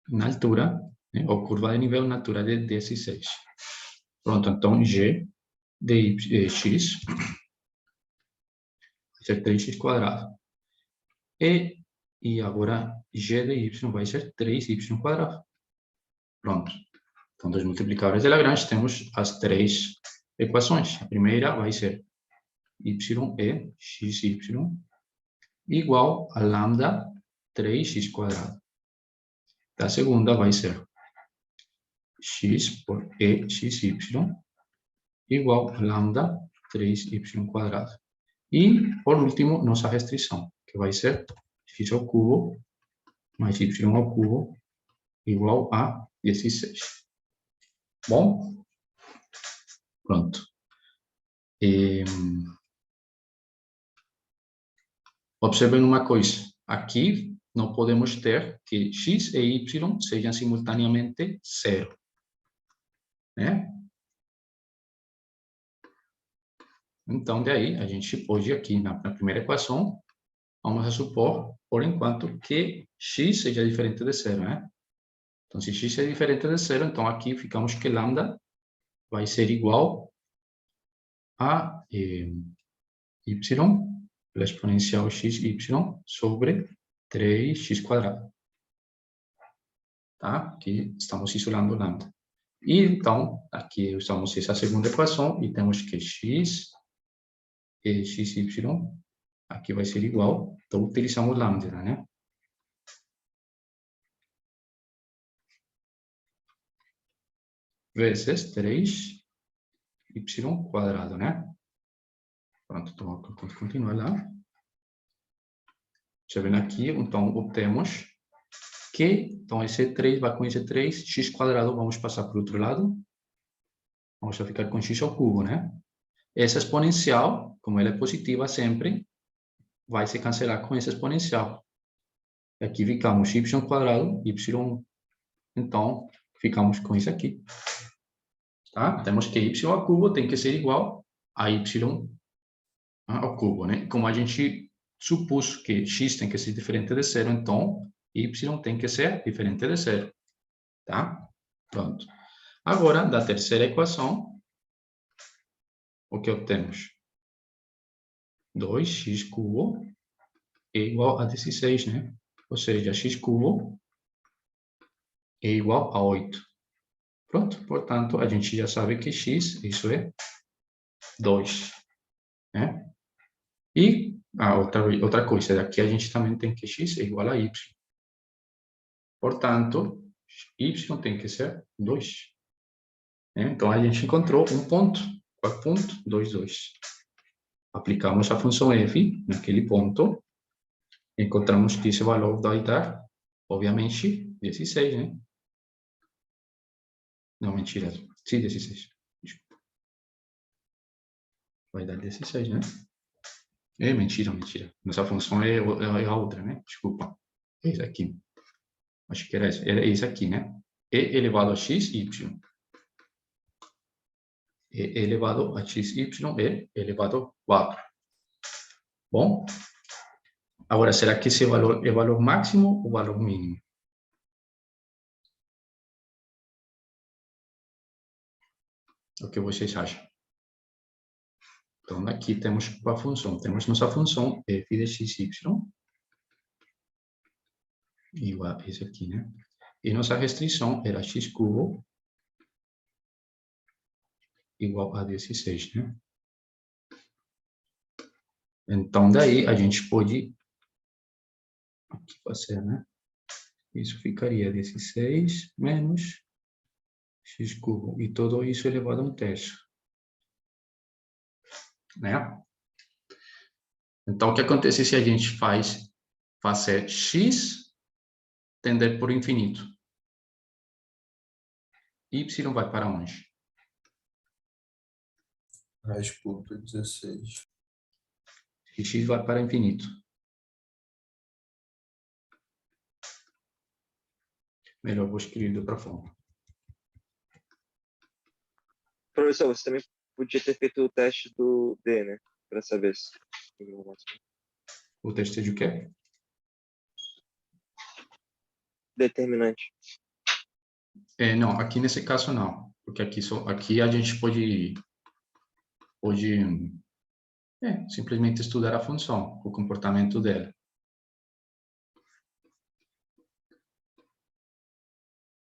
Na altura, né? Ou curva de nível na altura de 16. Pronto, então g de x vai ser 3x quadrado. E agora g de y vai ser 3y quadrado. Pronto. Então, dos multiplicadores de Lagrange, temos as três equações. A primeira vai ser y e xy igual a lambda 3x quadrado. A segunda vai ser x por e xy igual a lambda 3y quadrado. E, por último, nossa restrição, que vai ser x ao cubo mais y ao cubo igual a 16. Bom? Pronto. Observem uma coisa. Aqui não podemos ter que x e y sejam simultaneamente zero, né? Então, daí, a gente pode aqui, na primeira equação, vamos a supor, por enquanto, que x seja diferente de zero, né? Então, se x é diferente de zero, então aqui ficamos que lambda vai ser igual a y pela exponencial xy sobre 3x quadrado. Tá? Aqui estamos isolando lambda. E, então, aqui usamos essa segunda equação e temos que x e xy aqui vai ser igual. Então, utilizamos lambda, né? Vezes 3y quadrado, né? Pronto, então vamos continuar lá. Já vendo aqui, então, obtemos que, então, esse 3 vai com esse 3, x quadrado, vamos passar para o outro lado. Vamos ficar com x ao cubo, né? Essa exponencial, como ela é positiva sempre, vai se cancelar com essa exponencial. E aqui ficamos y quadrado, y, então, ficamos com isso aqui. Tá? Temos que y ao cubo tem que ser igual a y ao cubo, né? Como a gente supôs que x tem que ser diferente de zero, então y tem que ser diferente de zero. Tá? Pronto. Agora, da terceira equação, o que obtemos? 2x cubo é igual a 16, né? Ou seja, x cubo é igual a 8. Pronto, portanto, a gente já sabe que x, isso é 2. Né? E a outra coisa, aqui a gente também tem que x é igual a y. Portanto, y tem que ser 2. Né? Então, a gente encontrou um ponto. Qual ponto? 2, 2. Aplicamos a função f naquele ponto. Encontramos que esse valor vai dar, obviamente, 16, né? Não, mentira. Sim, 16. Desculpa. Vai dar 16, né? Mentira. Nossa função é a outra, né? Desculpa. Esse aqui. Acho que era esse aqui, né? E elevado a x, y. E elevado a x, y, e elevado a 4. Bom? Agora, será que esse valor é valor máximo ou valor mínimo? O que vocês acham? Então, aqui temos a função. Temos nossa função f de x, y, igual a esse aqui, né? E nossa restrição era x cubo igual a 16, né? Então, daí a gente pode aqui fazer, né? Isso ficaria 16 menos x cubo. E tudo isso elevado a 1/3. Né? Então, o que acontece se a gente fazer x tender por infinito? Y vai para onde? Raiz cúbica 16. E x vai para infinito. Melhor, vou escrever de outra forma. Professor, você também podia ter feito o teste do D, né? Para saber se... O teste de quê? Determinante. Não, aqui nesse caso não. Porque aqui a gente pode simplesmente estudar a função, o comportamento dela.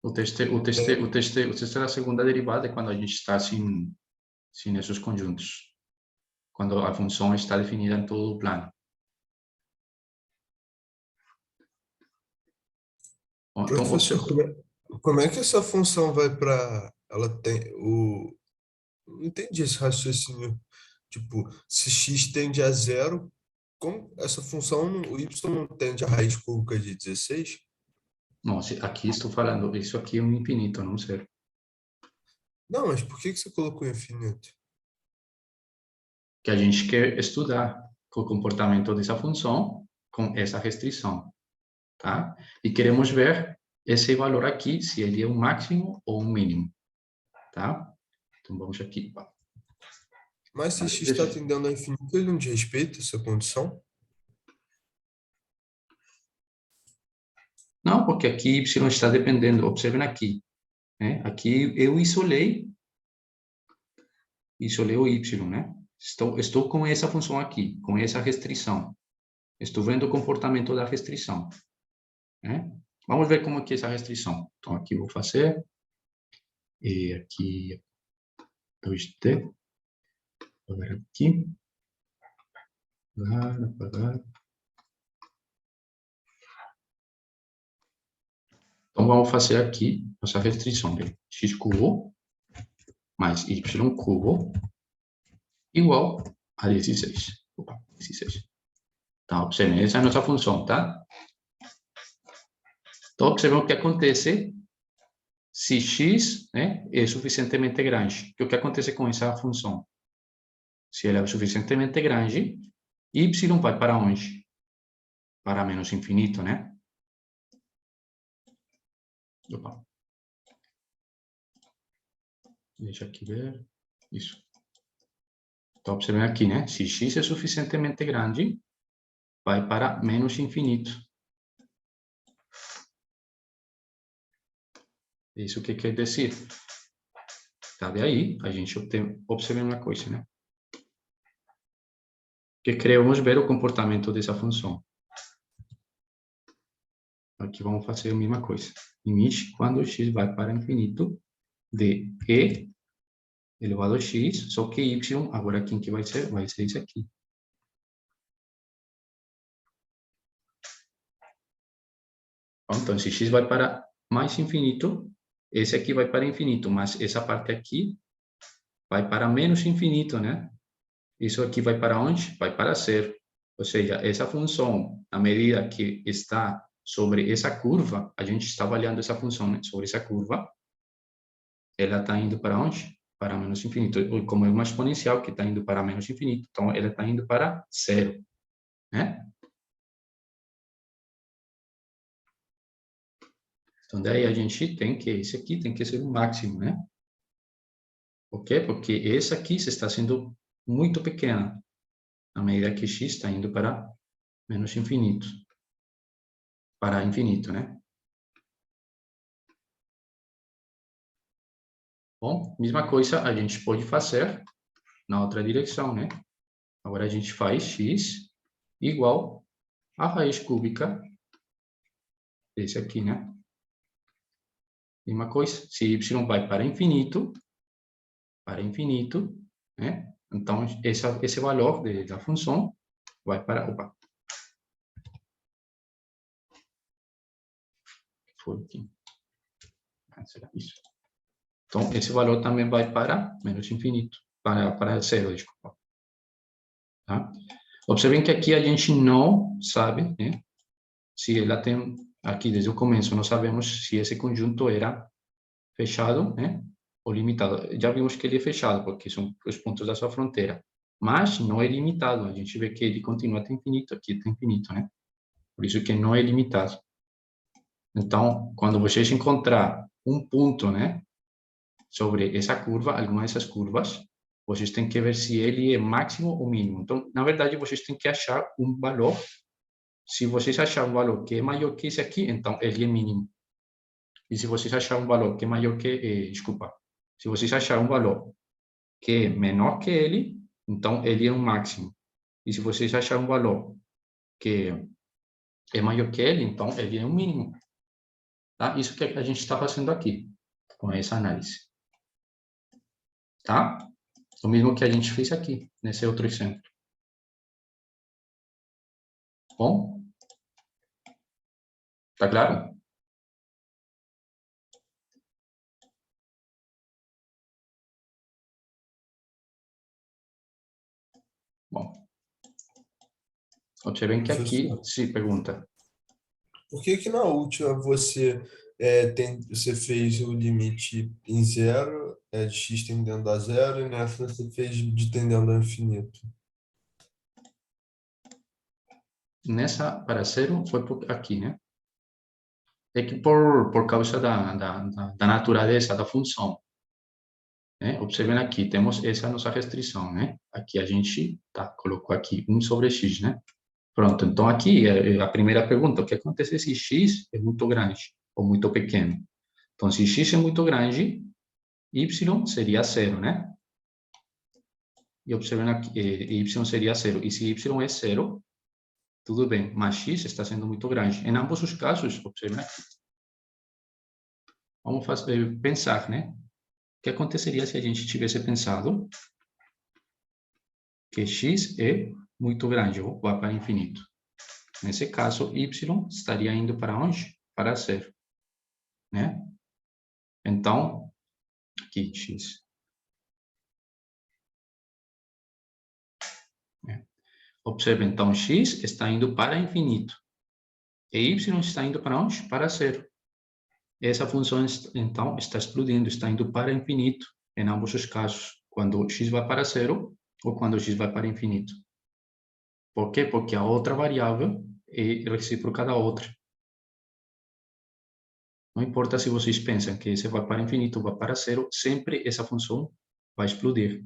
O teste da segunda derivada é quando a gente está sem esses conjuntos. Quando a função está definida em todo o plano. Então, Professor, como é que essa função vai para... Ela tem o... Não entendi esse raciocínio. Tipo, se x tende a 0, como essa função, o y não tende a raiz cúbica de 16? não, aqui estou falando, isso aqui é um infinito, não zero. Não, mas por que você colocou infinito? Que a gente quer estudar o comportamento dessa função com essa restrição, tá? E queremos ver esse valor aqui, se ele é um máximo ou um mínimo, tá? Então, vamos aqui. Mas se x está tendendo a infinito, ele não desrespeita essa condição? Não, porque aqui y está dependendo, observem aqui, né? Aqui eu isolei o y, né? Estou com essa função aqui, com essa restrição. Estou vendo o comportamento da restrição, né? Vamos ver como que é essa restrição. Então, aqui vou fazer, e aqui 2t, apagar aqui, apagar. Então, vamos fazer aqui essa restrição de x cubo mais y cubo igual a 16. Opa, 16. Então, observem, essa é a nossa função, tá? Então, observem o que acontece se x, né, é suficientemente grande. O que acontece com essa função? Se ela é suficientemente grande, y vai para onde? Para menos infinito, né? Opa. Deixa aqui ver. Isso. Então, observem aqui, né? Se x é suficientemente grande, vai para menos infinito. Isso que quer dizer? Tá, daí a gente observa uma coisa, né? Que queremos ver o comportamento dessa função. Aqui vamos fazer a mesma coisa. Limite quando x vai para infinito de e elevado a x, só que y, agora quem que vai ser? Vai ser isso aqui. Então, se x vai para mais infinito, esse aqui vai para infinito, mas essa parte aqui vai para menos infinito, né? Isso aqui vai para onde? Vai para zero. Ou seja, essa função, à medida que está sobre essa curva, a gente está avaliando essa função, né? Sobre essa curva, ela está indo para onde? Para menos infinito. Como é uma exponencial que está indo para menos infinito, então ela está indo para zero, né? Então, daí a gente tem que, esse aqui tem que ser o máximo, né? Por quê? Porque esse aqui está sendo muito pequena, à medida que x está indo para menos infinito. Para infinito, né? Bom, mesma coisa a gente pode fazer na outra direção, né? Agora a gente faz x igual a raiz cúbica desse aqui, né? Mesma coisa, se y vai para infinito, né? Então, esse valor da função vai para... Opa! Foi aqui. Será isso? Então, esse valor também vai para menos infinito, para zero, desculpa. Tá? Observem que aqui a gente não sabe, né? Se ela tem, aqui desde o começo, não sabemos se esse conjunto era fechado, né? Ou limitado. Já vimos que ele é fechado, porque são os pontos da sua fronteira. Mas não é limitado. A gente vê que ele continua até infinito, aqui até infinito, né? Por isso que não é limitado. Então, quando vocês encontrar um ponto, né? Sobre essa curva, alguma dessas curvas, vocês têm que ver se ele é máximo ou mínimo. Então, na verdade, vocês têm que achar um valor. Se vocês acharem um valor que é maior que esse aqui, então ele é mínimo. E se vocês acharem um valor que é maior que... desculpa. Se vocês acharem um valor que é menor que ele, então ele é um máximo. E se vocês acharem um valor que é maior que ele, então ele é um mínimo. Tá? Isso que a gente está fazendo aqui, com essa análise. Tá? O mesmo que a gente fez aqui, nesse outro exemplo. Bom? Tá claro? Bom. Observem que aqui Professor, se pergunta. por que que na última você você fez o limite em zero, de x tendendo a zero, e nessa você fez de tendendo ao infinito? Nessa, para zero, foi aqui, né? É que por causa da natureza da função. Né? Observem aqui, temos essa nossa restrição, né? Aqui a gente colocou aqui 1 sobre x, né? Pronto, então aqui a primeira pergunta, o que acontece se x é muito grande ou muito pequeno? Então, se x é muito grande, y seria zero, né? E observem aqui, y seria zero. E se y é zero, tudo bem, mas x está sendo muito grande. Em ambos os casos, observem aqui. Vamos pensar, né? O que aconteceria se a gente tivesse pensado que x é muito grande, ou vai para infinito? Nesse caso, y estaria indo para onde? Para zero, né? Então, aqui, x. Observe, então, x está indo para infinito. E y está indo para onde? Para zero. Essa função, então, está explodindo, está indo para infinito, em ambos os casos, quando x vai para zero ou quando x vai para infinito. Por quê? Porque a outra variável é recíproca da outra. Não importa se vocês pensam que esse vai para infinito ou vai para zero, sempre essa função vai explodir.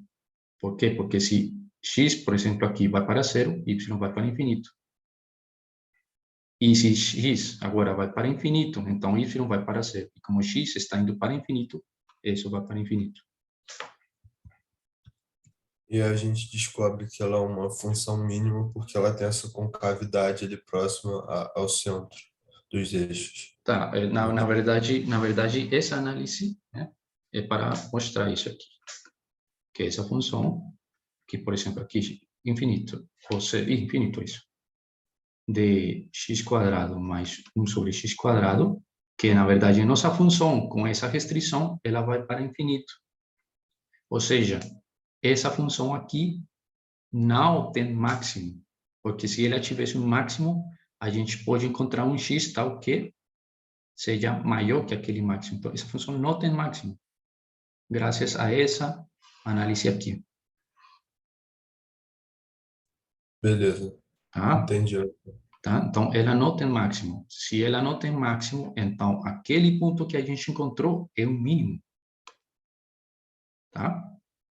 Por quê? Porque se x, por exemplo, aqui vai para zero, y vai para infinito. E se x agora vai para infinito, então y vai para zero. E como x está indo para infinito, isso vai para infinito. E a gente descobre que ela é uma função mínima porque ela tem essa concavidade ali próxima ao centro dos eixos. Tá, na verdade, essa análise, né, é para mostrar isso aqui. Que essa função, que por exemplo aqui, infinito, ou seja, infinito isso, de x quadrado mais 1 sobre x quadrado, que na verdade é nossa função, com essa restrição, ela vai para infinito. Ou seja, essa função aqui não tem máximo, porque se ela tivesse um máximo, a gente pode encontrar um x tal que seja maior que aquele máximo. Então, essa função não tem máximo, graças a essa análise aqui. Beleza, Tá? entendi. Tá? Então, ela não tem máximo. Se ela não tem máximo, então aquele ponto que a gente encontrou é o mínimo. Tá?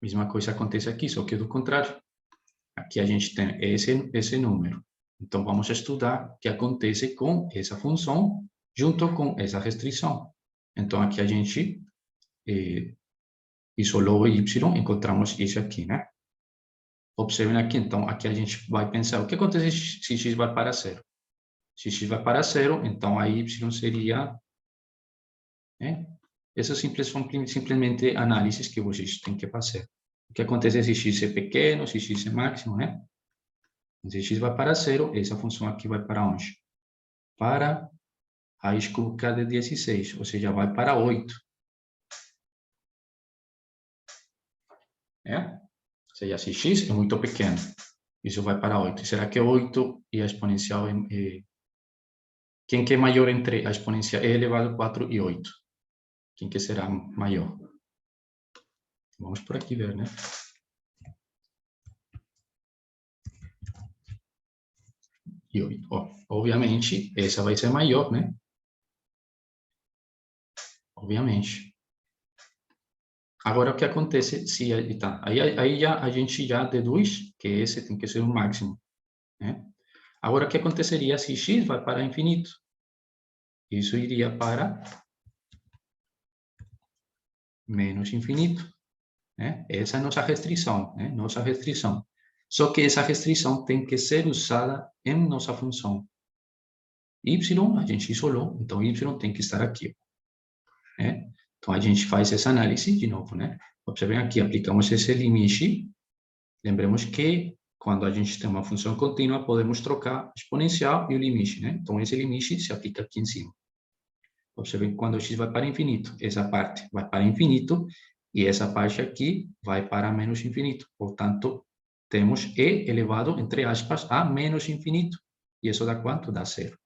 Mesma coisa acontece aqui, só que do contrário. Aqui a gente tem esse número. Então, vamos estudar o que acontece com essa função junto com essa restrição. Então, aqui a gente isolou o y, encontramos isso aqui, né? Observem aqui, então, aqui a gente vai pensar, o que acontece se x vai para zero? Se x vai para zero, então a y seria... Né? Essas são simplesmente análises que vocês têm que fazer. O que acontece se x é pequeno, se x é máximo, né? Se x vai para zero, essa função aqui vai para onde? Para raiz cúbica de 16, ou seja, vai para 8. Ou seja, se x é muito pequeno, isso vai para 8. Será que 8 e a exponencial quem que é maior entre a exponencial e elevado a 4 e 8? Quem que será maior? Vamos por aqui ver, né? E 8. Obviamente, essa vai ser maior, né? Obviamente. Agora, o que acontece se... Tá, aí a gente já deduz que esse tem que ser o máximo, né? Agora, o que aconteceria se x vai para infinito? Isso iria para menos infinito, né? Essa é a nossa restrição, né? Nossa restrição. Só que essa restrição tem que ser usada em nossa função. Y, a gente isolou, então y tem que estar aqui, né? Então, a gente faz essa análise de novo, né? Observem aqui, aplicamos esse limite. Lembremos que, quando a gente tem uma função contínua, podemos trocar a exponencial e o limite, né? Então, esse limite se aplica aqui em cima. Observem que quando x vai para infinito, essa parte vai para infinito, e essa parte aqui vai para menos infinito. Portanto, temos e elevado, entre aspas, a menos infinito. E isso dá quanto? Dá zero,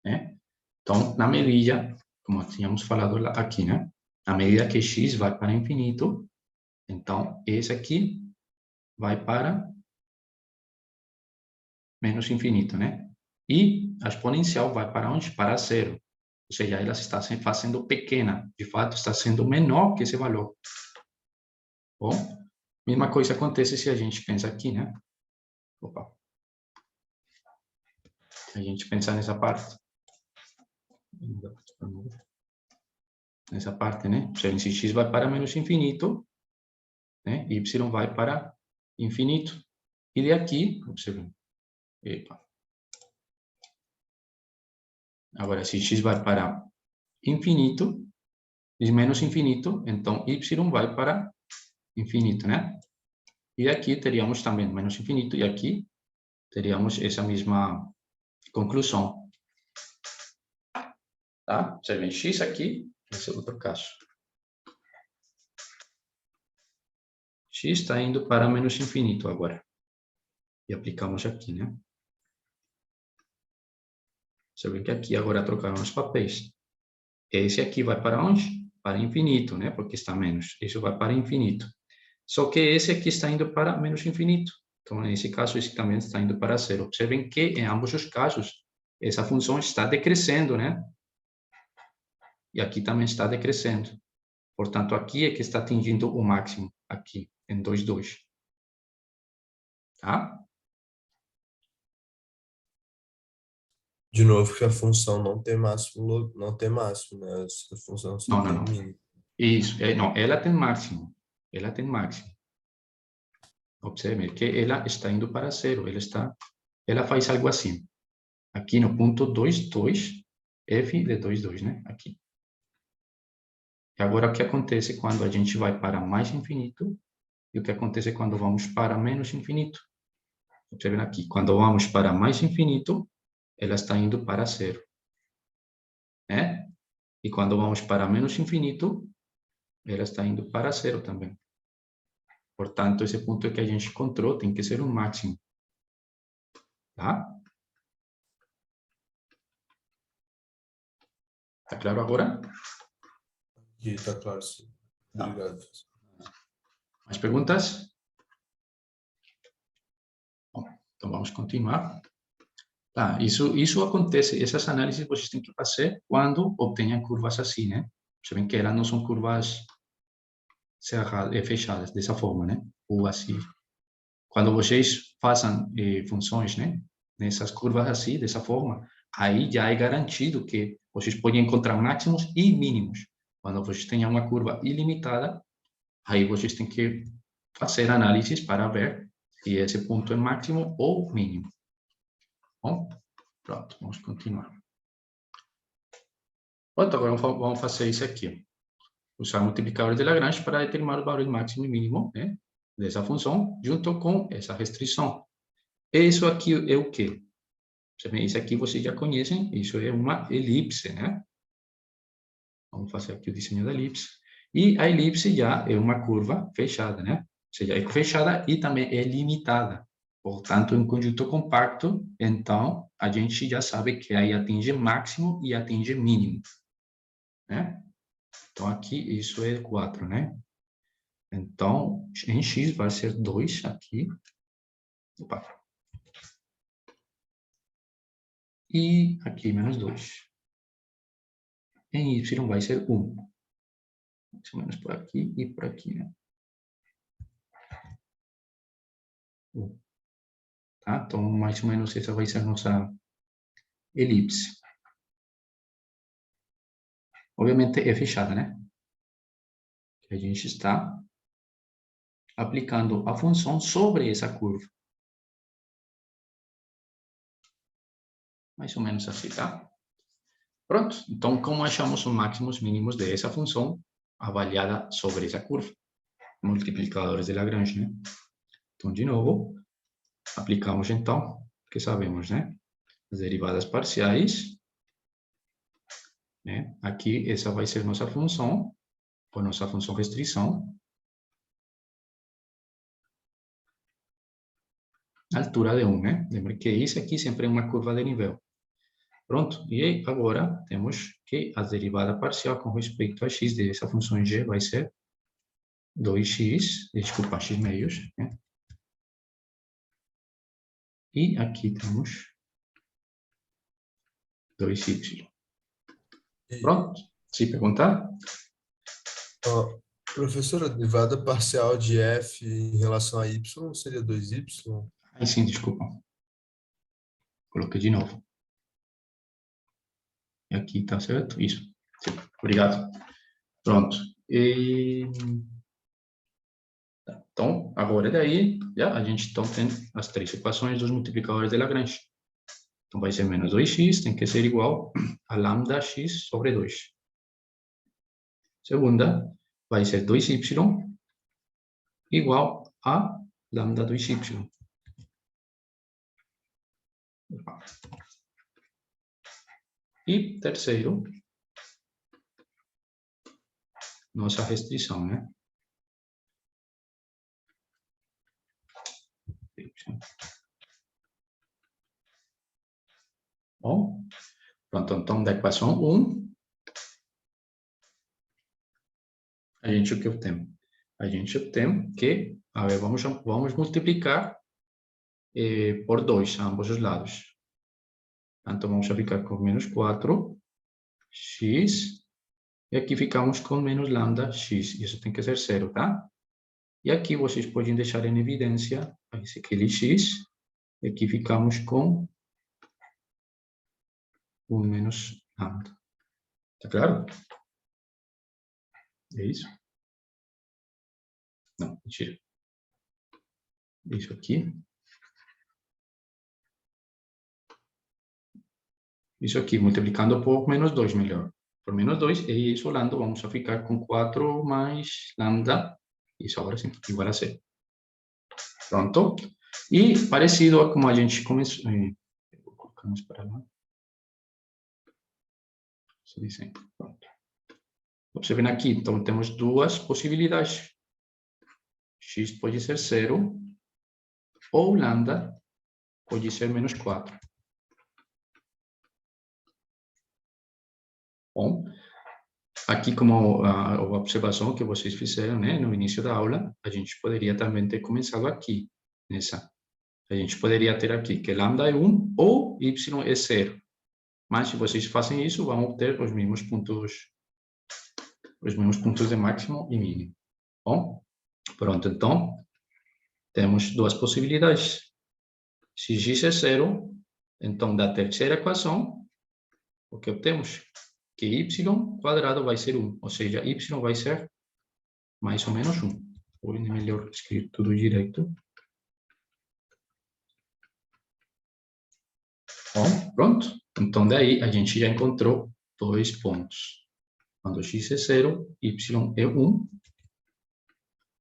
né? Então, na medida, como tínhamos falado aqui, né? Na medida que x vai para infinito, então, esse aqui vai para menos infinito, né? E a exponencial vai para onde? Para zero. Ou seja, ela está se fazendo pequena. De fato, está sendo menor que esse valor. Bom, mesma coisa acontece se a gente pensa aqui, né? Opa. Se a gente pensar nessa parte. Nessa parte, né? Ou seja, se x vai para menos infinito, né? Y vai para infinito. E de aqui, observem. Epa. Agora, se x vai para infinito, e menos infinito, então y vai para infinito, né? E aqui teríamos também menos infinito, e aqui teríamos essa mesma conclusão. Tá? Observem, x aqui, esse é outro caso. X está indo para menos infinito agora. E aplicamos aqui, né? Observem que aqui agora trocaram os papéis. Esse aqui vai para onde? Para infinito, né? Porque está menos. Isso vai para infinito. Só que esse aqui está indo para menos infinito. Então, nesse caso, esse também está indo para zero. Observem que, em ambos os casos, essa função está decrescendo, né? E aqui também está decrescendo. Portanto, aqui é que está atingindo o máximo, aqui, em 2, 2. Tá? De novo, que a função não tem máximo, né? A função só Não. tem mínimo. Isso, não, ela tem máximo. Ela tem máximo. Observe que ela está indo para zero. Ela faz algo assim. Aqui no ponto 2, 2, f de 2, 2, né? Aqui. E agora, o que acontece quando a gente vai para mais infinito e o que acontece quando vamos para menos infinito? Observem aqui, quando vamos para mais infinito, ela está indo para zero, né? E quando vamos para menos infinito, ela está indo para zero também. Portanto, esse ponto que a gente encontrou tem que ser o máximo. Tá? Tá claro agora? Aqui está claro, sim. Obrigado. Mais perguntas? Bom, então vamos continuar. Tá, isso acontece, essas análises vocês têm que fazer quando obtenham curvas assim, né? Você vê que elas não são curvas fechadas dessa forma, né? Ou assim. Quando vocês façam funções, né? Nessas curvas assim, dessa forma, aí já é garantido que vocês podem encontrar máximos e mínimos. Quando vocês tenham uma curva ilimitada, aí vocês têm que fazer análises para ver se esse ponto é máximo ou mínimo. Bom, pronto, vamos continuar. Pronto, agora vamos fazer isso aqui. Usar multiplicadores de Lagrange para determinar o valor máximo e mínimo, né, dessa função, junto com essa restrição. Isso aqui é o quê? Isso aqui vocês já conhecem, isso é uma elipse, né? Vamos fazer aqui o desenho da elipse. E a elipse já é uma curva fechada, né? Ou seja, é fechada e também é limitada. Portanto, em conjunto compacto, então, a gente já sabe que aí atinge máximo e atinge mínimo, né? Então, aqui, isso é 4, né? Então, em x vai ser 2 aqui. Opa. E aqui, menos 2. Em y vai ser 1. Mais ou menos por aqui e por aqui, né? 1. Tá? Então, mais ou menos essa vai ser a nossa elipse. Obviamente é fechada, né? Que a gente está aplicando a função sobre essa curva. Mais ou menos assim, tá? Pronto. Então, como achamos os máximos mínimos dessa função avaliada sobre essa curva? Multiplicadores de Lagrange, né? Então, de novo, aplicamos então, que sabemos, né? As derivadas parciais, né? Aqui, essa vai ser nossa função, ou nossa função restrição. Altura de 1, né? Lembre que isso aqui sempre é uma curva de nível. Pronto, e agora temos que a derivada parcial com respeito a x dessa função g vai ser 2x, desculpa, x meios, né? E aqui temos 2y. Pronto, se perguntar? Ó, professor, a derivada parcial de f em relação a y seria 2y? Aí sim, desculpa. Coloquei de novo. E aqui tá certo? Isso. Sim, obrigado. Pronto. Então, agora daí, já, a gente então tem as três equações dos multiplicadores de Lagrange. Então, vai ser menos 2x, tem que ser igual a lambda x sobre 2. Segunda, vai ser 2y igual a lambda 2y. E terceiro, nossa restrição, né? Bom, pronto, então da equação 1, a gente o que obtém? A gente obtém que, a ver, vamos multiplicar por 2 ambos os lados. Então, vamos ficar com menos 4x, e aqui ficamos com menos lambda x. Isso tem que ser 0, tá? E aqui vocês podem deixar em evidência aquele x, e aqui ficamos com 1 menos lambda. Tá claro? É isso? Não, mentira. Isso aqui. Isso aqui, multiplicando por menos 2, melhor. Por menos 2, e isolando, vamos a ficar com 4 mais lambda. Isso agora sim, igual a 0. Pronto? E parecido a como a gente começou. Colocamos para lá. Pronto. Observem aqui, então temos duas possibilidades. X pode ser 0, ou lambda pode ser menos 4. Bom, aqui como a observação que vocês fizeram, né, no início da aula, a gente poderia também ter começado aqui, nessa. A gente poderia ter aqui que lambda é 1 ou y é 0. Mas se vocês fazem isso, vão obter os mesmos pontos de máximo e mínimo. Bom, pronto, então, temos duas possibilidades. Se x é 0, então, da terceira equação, o que obtemos? Que y quadrado vai ser 1, ou seja, y vai ser mais ou menos 1. Ou é melhor escrever tudo direito. Bom, pronto. Então, daí, a gente já encontrou dois pontos. Quando x é 0, y é 1.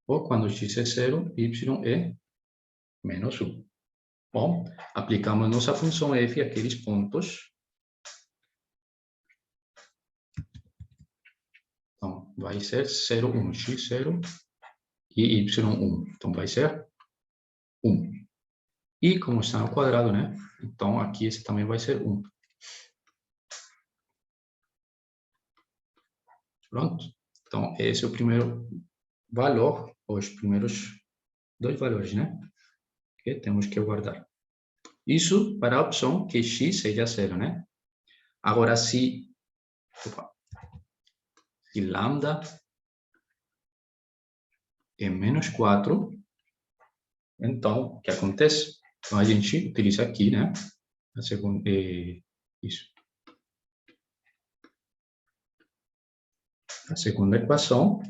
Ou quando x é 0, y é menos 1. Bom, aplicamos nossa função f àqueles pontos. Então, vai ser 0, 1, x 0 e y 1. Então, vai ser 1. E como está ao quadrado, né? Então, aqui esse também vai ser 1. Pronto. Então, esse é o primeiro valor, ou os primeiros dois valores, né? Que temos que guardar. Isso para a opção que x seja 0, né? Agora, se lambda é menos 4, então, o que acontece? Então, a gente utiliza aqui, né? A segunda, isso. A segunda equação,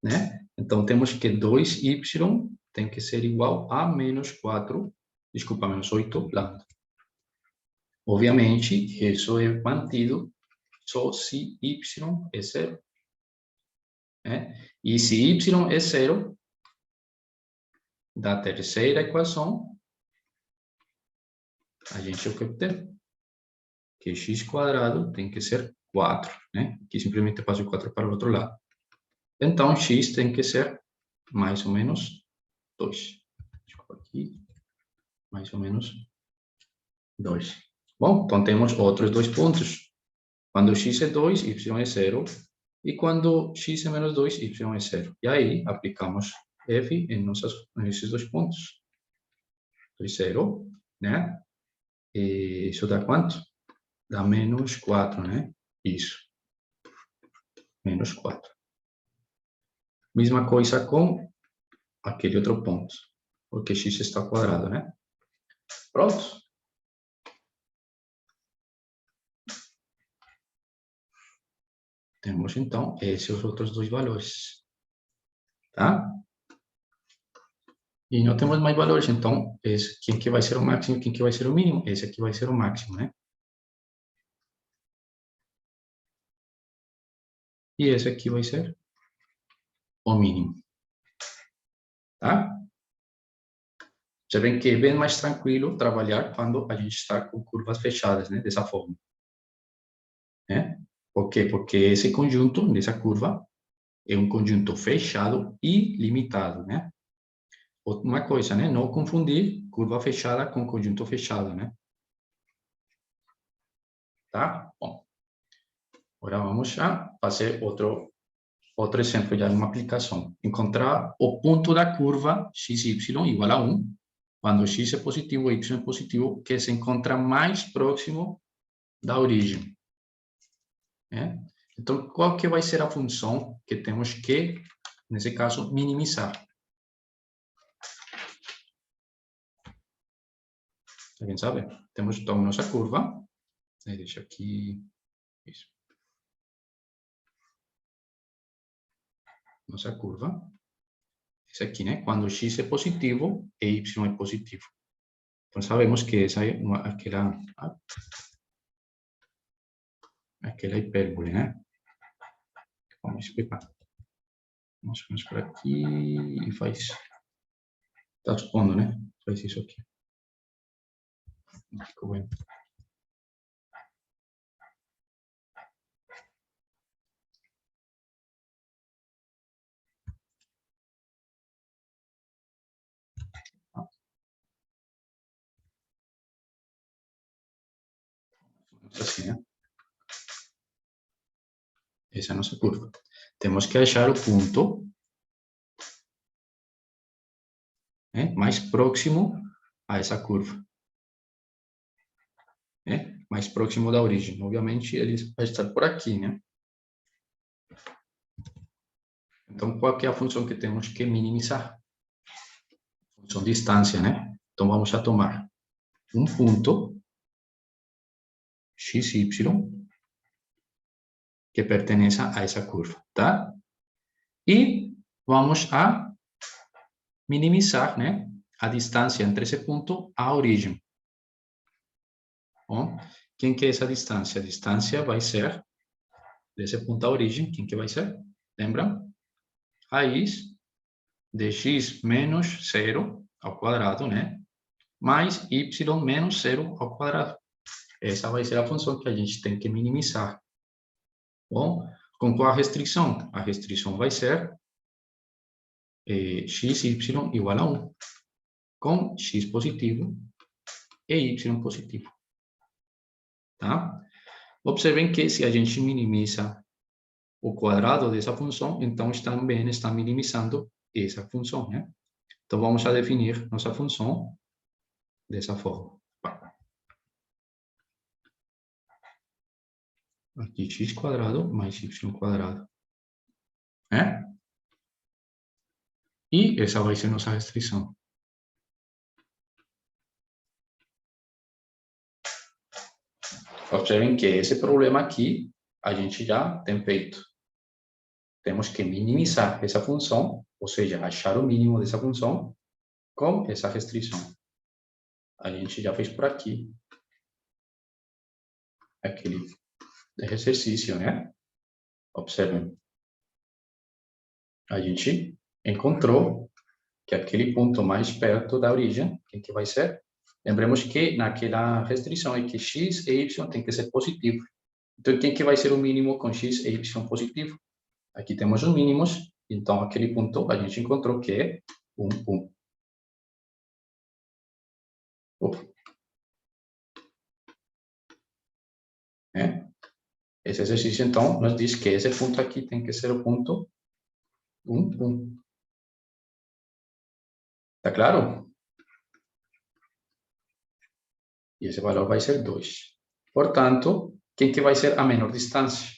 né? Então, temos que 2y tem que ser igual a menos 4, desculpa, menos 8 lambda. Obviamente, isso é mantido só se y é 0. Né? E se y é 0, da terceira equação, a gente obtém que x quadrado tem que ser 4, né? Aqui simplesmente passo o 4 para o outro lado. Então, x tem que ser mais ou menos 2. Desculpa aqui. Mais ou menos 2. Bom, então temos outros dois pontos. Quando x é 2, y é 0. E quando x é menos 2, y é 0. E aí, aplicamos f nesses dois pontos. 2, 0, né? E isso dá quanto? Dá menos 4, né? Isso. Menos 4. Mesma coisa com aquele outro ponto. Porque x está ao quadrado, né? Pronto. Temos, então, esses os outros dois valores. Tá? E não temos mais valores, então, quem que vai ser o máximo e quem que vai ser o mínimo? Esse aqui vai ser o máximo, né? E esse aqui vai ser o mínimo. Tá? Já vem que é bem mais tranquilo trabalhar quando a gente está com curvas fechadas, né? Dessa forma. Né? Por quê? Porque esse conjunto, nessa curva, é um conjunto fechado e limitado, né? Uma coisa, né? Não confundir curva fechada com conjunto fechado, né? Tá? Bom. Agora vamos a fazer outro exemplo de uma aplicação. Encontrar o ponto da curva xy igual a 1, quando x é positivo e y é positivo, que se encontra mais próximo da origem. Né? Então, qual que vai ser a função que temos que, nesse caso, minimizar? Alguém sabe? Temos então nossa curva. Deixa aqui. Isso. Nossa curva. Essa aqui, né? Quando x é positivo e y é positivo. Então, sabemos que essa é aquela hipérbole, né? Vamos explicar. Vamos por aqui e faz. Está supondo, né? Faz isso aqui. Não ficou bem. Assim, né? Essa é a nossa curva. Temos que achar o ponto, né, mais próximo a essa curva. Né? Mais próximo da origem. Obviamente, ele vai estar por aqui, né? Então, qual que é a função que temos que minimizar? Função distância, né? Então, vamos a tomar um ponto, x, y, que pertence a essa curva, tá? E vamos a minimizar, né, a distância entre esse ponto e a origem. Bom, quem que é essa distância? A distância vai ser, desse ponto à origem, quem que vai ser? Lembram? Raiz de x menos 0 ao quadrado, né? Mais y menos 0 ao quadrado. Essa vai ser a função que a gente tem que minimizar. Bom, com qual restrição? A restrição vai ser x, y igual a 1, com x positivo e y positivo. Tá? Observem que se a gente minimiza o quadrado dessa função, então também está minimizando essa função, né? Então, vamos a definir nossa função dessa forma. Aqui x quadrado mais y quadrado. Né? E essa vai ser nossa restrição. Observem que esse problema aqui, a gente já tem feito. Temos que minimizar essa função, ou seja, achar o mínimo dessa função com essa restrição. A gente já fez por aqui. Aquele exercício, né? Observem. A gente encontrou que aquele ponto mais perto da origem, quem que vai ser? Lembremos que naquela restrição é que x e y tem que ser positivo. Então, quem que vai ser o mínimo com x e y positivo? Aqui temos os mínimos, então aquele ponto a gente encontrou que é 1, 1. Esse exercício, então, nos diz que esse ponto aqui tem que ser o ponto 1, 1. Tá claro? E esse valor vai ser 2. Portanto, quem que vai ser a menor distância?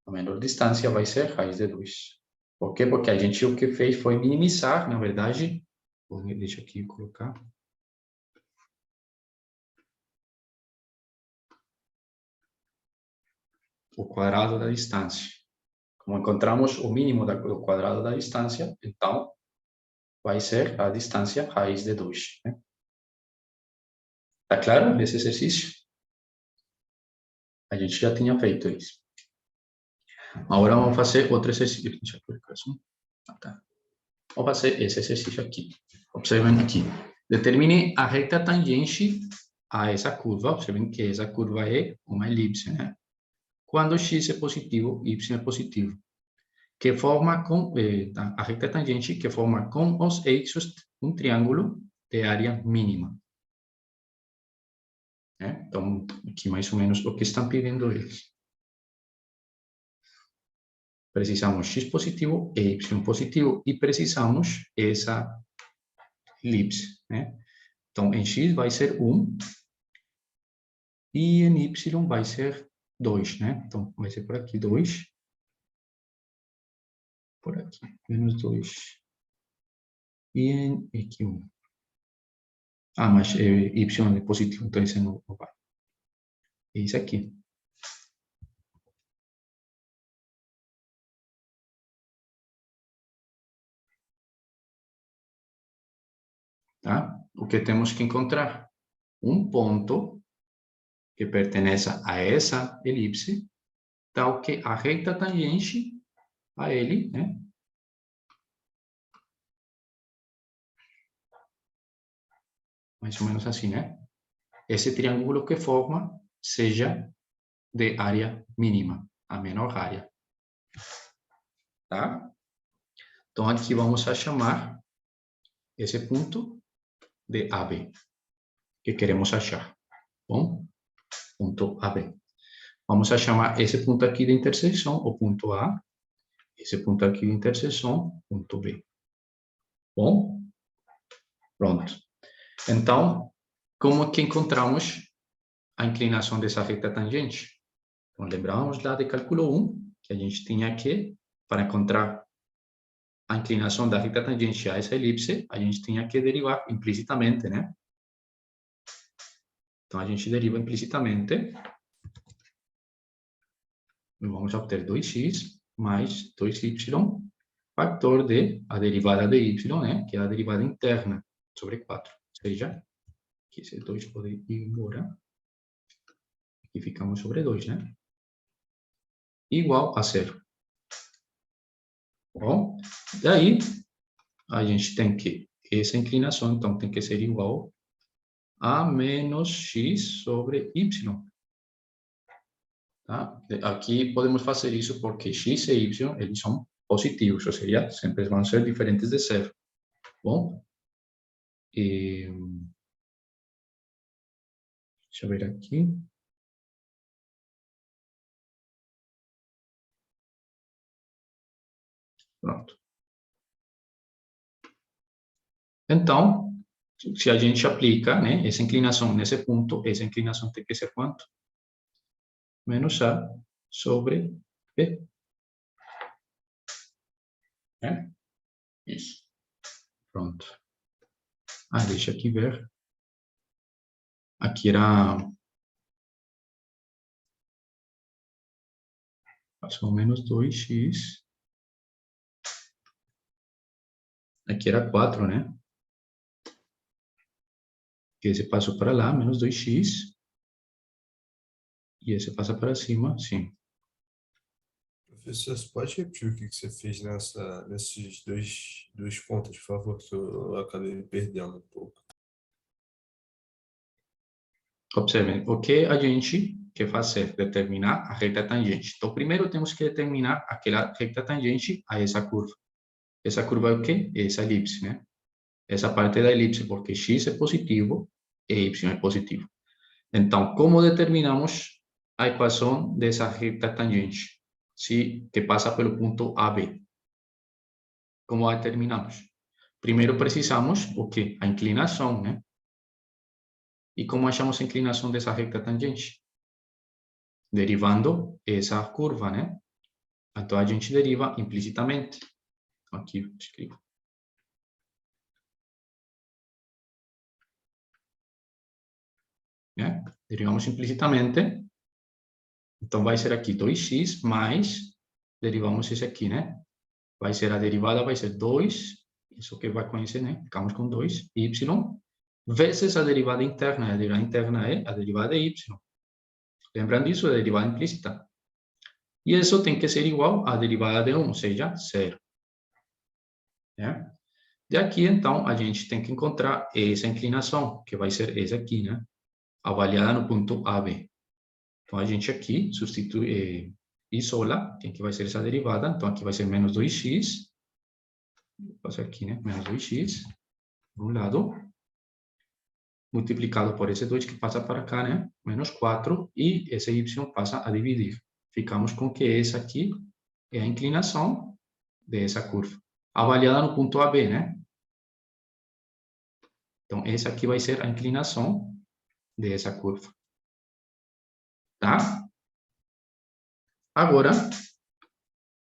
A menor distância vai ser raiz de 2. Por quê? Porque a gente o que fez foi minimizar, na verdade. Deixa aqui colocar. O quadrado da distância. Como encontramos o mínimo do quadrado da distância, então vai ser a distância raiz de 2. Né? Tá claro esse exercício? A gente já tinha feito isso. Agora vamos fazer outro exercício. Deixa eu colocar assim. Tá. Vamos fazer esse exercício aqui. Observem aqui. Determine a reta tangente a essa curva. Observem que essa curva é uma elipse, né? Quando x é positivo, y é positivo. Que forma com a reta tangente que forma com os eixos um triângulo de área mínima. Então, aqui mais ou menos o que estão pedindo eles. Precisamos x positivo e y positivo e precisamos essa elipse. Né? Então, em x vai ser 1 e em y vai ser 2. Né? Então, vai ser por aqui 2. Por aqui, menos 2. E em aqui 1. Ah, mas y é positivo, então esse não vai. É isso aqui. Tá? O que temos que encontrar? Um ponto que pertence a essa elipse, tal que a reta tangente a ele, né? Mais ou menos assim, né? Esse triângulo que forma seja de área mínima, a menor área. Tá? Então, aqui vamos a chamar esse ponto de AB, que queremos achar. Bom, ponto AB. Vamos a chamar esse ponto aqui de interseção, o ponto A, esse ponto aqui de interseção, ponto B. Bom, pronto. Então, como que encontramos a inclinação dessa reta tangente? Então, lembramos lá de cálculo 1, que a gente tinha que, para encontrar a inclinação da reta tangente a essa elipse, a gente tinha que derivar implicitamente, né? Então, a gente deriva implicitamente. Vamos obter 2x mais 2y, factor de a derivada de y, né? Que é a derivada interna sobre 4. Ou seja, que esse 2 pode ir embora. E ficamos sobre 2, né? Igual a 0. Bom, daí a gente tem que, essa inclinação, então, tem que ser igual a menos x sobre y. Tá? Aqui podemos fazer isso porque x e y, eles são positivos, ou seja, sempre vão ser diferentes de 0. Bom, deixa eu ver aqui. Pronto. Então, se a gente aplica, né, essa inclinação nesse ponto, essa inclinação tem que ser quanto? Menos A sobre B. É? Isso. Pronto. Deixa aqui ver. Aqui era... Passou menos 2x. Aqui era 4, né? Que esse passou para lá, menos 2x. E esse passa para cima, sim. Professor, você pode repetir o que você fez nesses duas contas, por favor, que eu acabei me perdendo um pouco. Observem, o que a gente quer fazer? Determinar a reta tangente. Então, primeiro temos que determinar aquela reta tangente a essa curva. Essa curva é o quê? Essa elipse, né? Essa parte da elipse, porque x é positivo e y é positivo. Então, como determinamos a equação dessa reta tangente? Que passa pelo ponto AB. Como a determinamos? Primeiro precisamos o quê? A inclinação, né? E como achamos a inclinação dessa reta tangente? Derivando essa curva, né? Então, a gente deriva implicitamente. Aqui eu escrevo. Né? Derivamos implicitamente. Então, vai ser aqui 2x mais, derivamos esse aqui, né? Vai ser a derivada, vai ser 2, isso que vai conhecer, né? Ficamos com 2, y, vezes a derivada interna. A derivada interna é a derivada de y. Lembrando disso, é a derivada implícita. E isso tem que ser igual à derivada de 1, ou seja, 0. Né? E aqui, então, a gente tem que encontrar essa inclinação, que vai ser essa aqui, né? Avaliada no ponto AB. Então, a gente aqui substitui, isola, quem que vai ser essa derivada. Então, aqui vai ser menos 2x. Vou passar aqui, né? Menos 2x, por um lado, multiplicado por esse 2 que passa para cá, né? Menos 4, e esse y passa a dividir. Ficamos com que essa aqui é a inclinação dessa curva, avaliada no ponto AB, né? Então, essa aqui vai ser a inclinação dessa curva. Tá? Agora,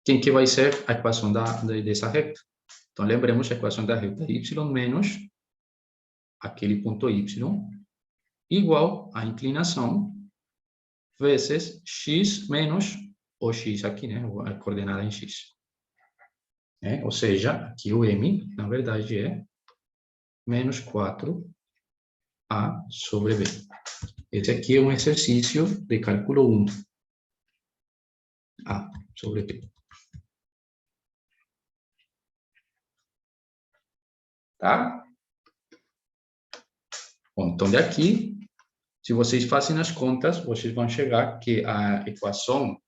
quem que vai ser a equação dessa reta? Então, lembremos a equação da reta y menos aquele ponto y igual à inclinação vezes x menos o x aqui, né? A coordenada em x. Ou seja, aqui o m, na verdade, é menos 4a sobre b. Esse aqui é um exercício de cálculo 1. A sobre b. Tá? Bom, então, daqui, se vocês fazem as contas, vocês vão chegar que a equação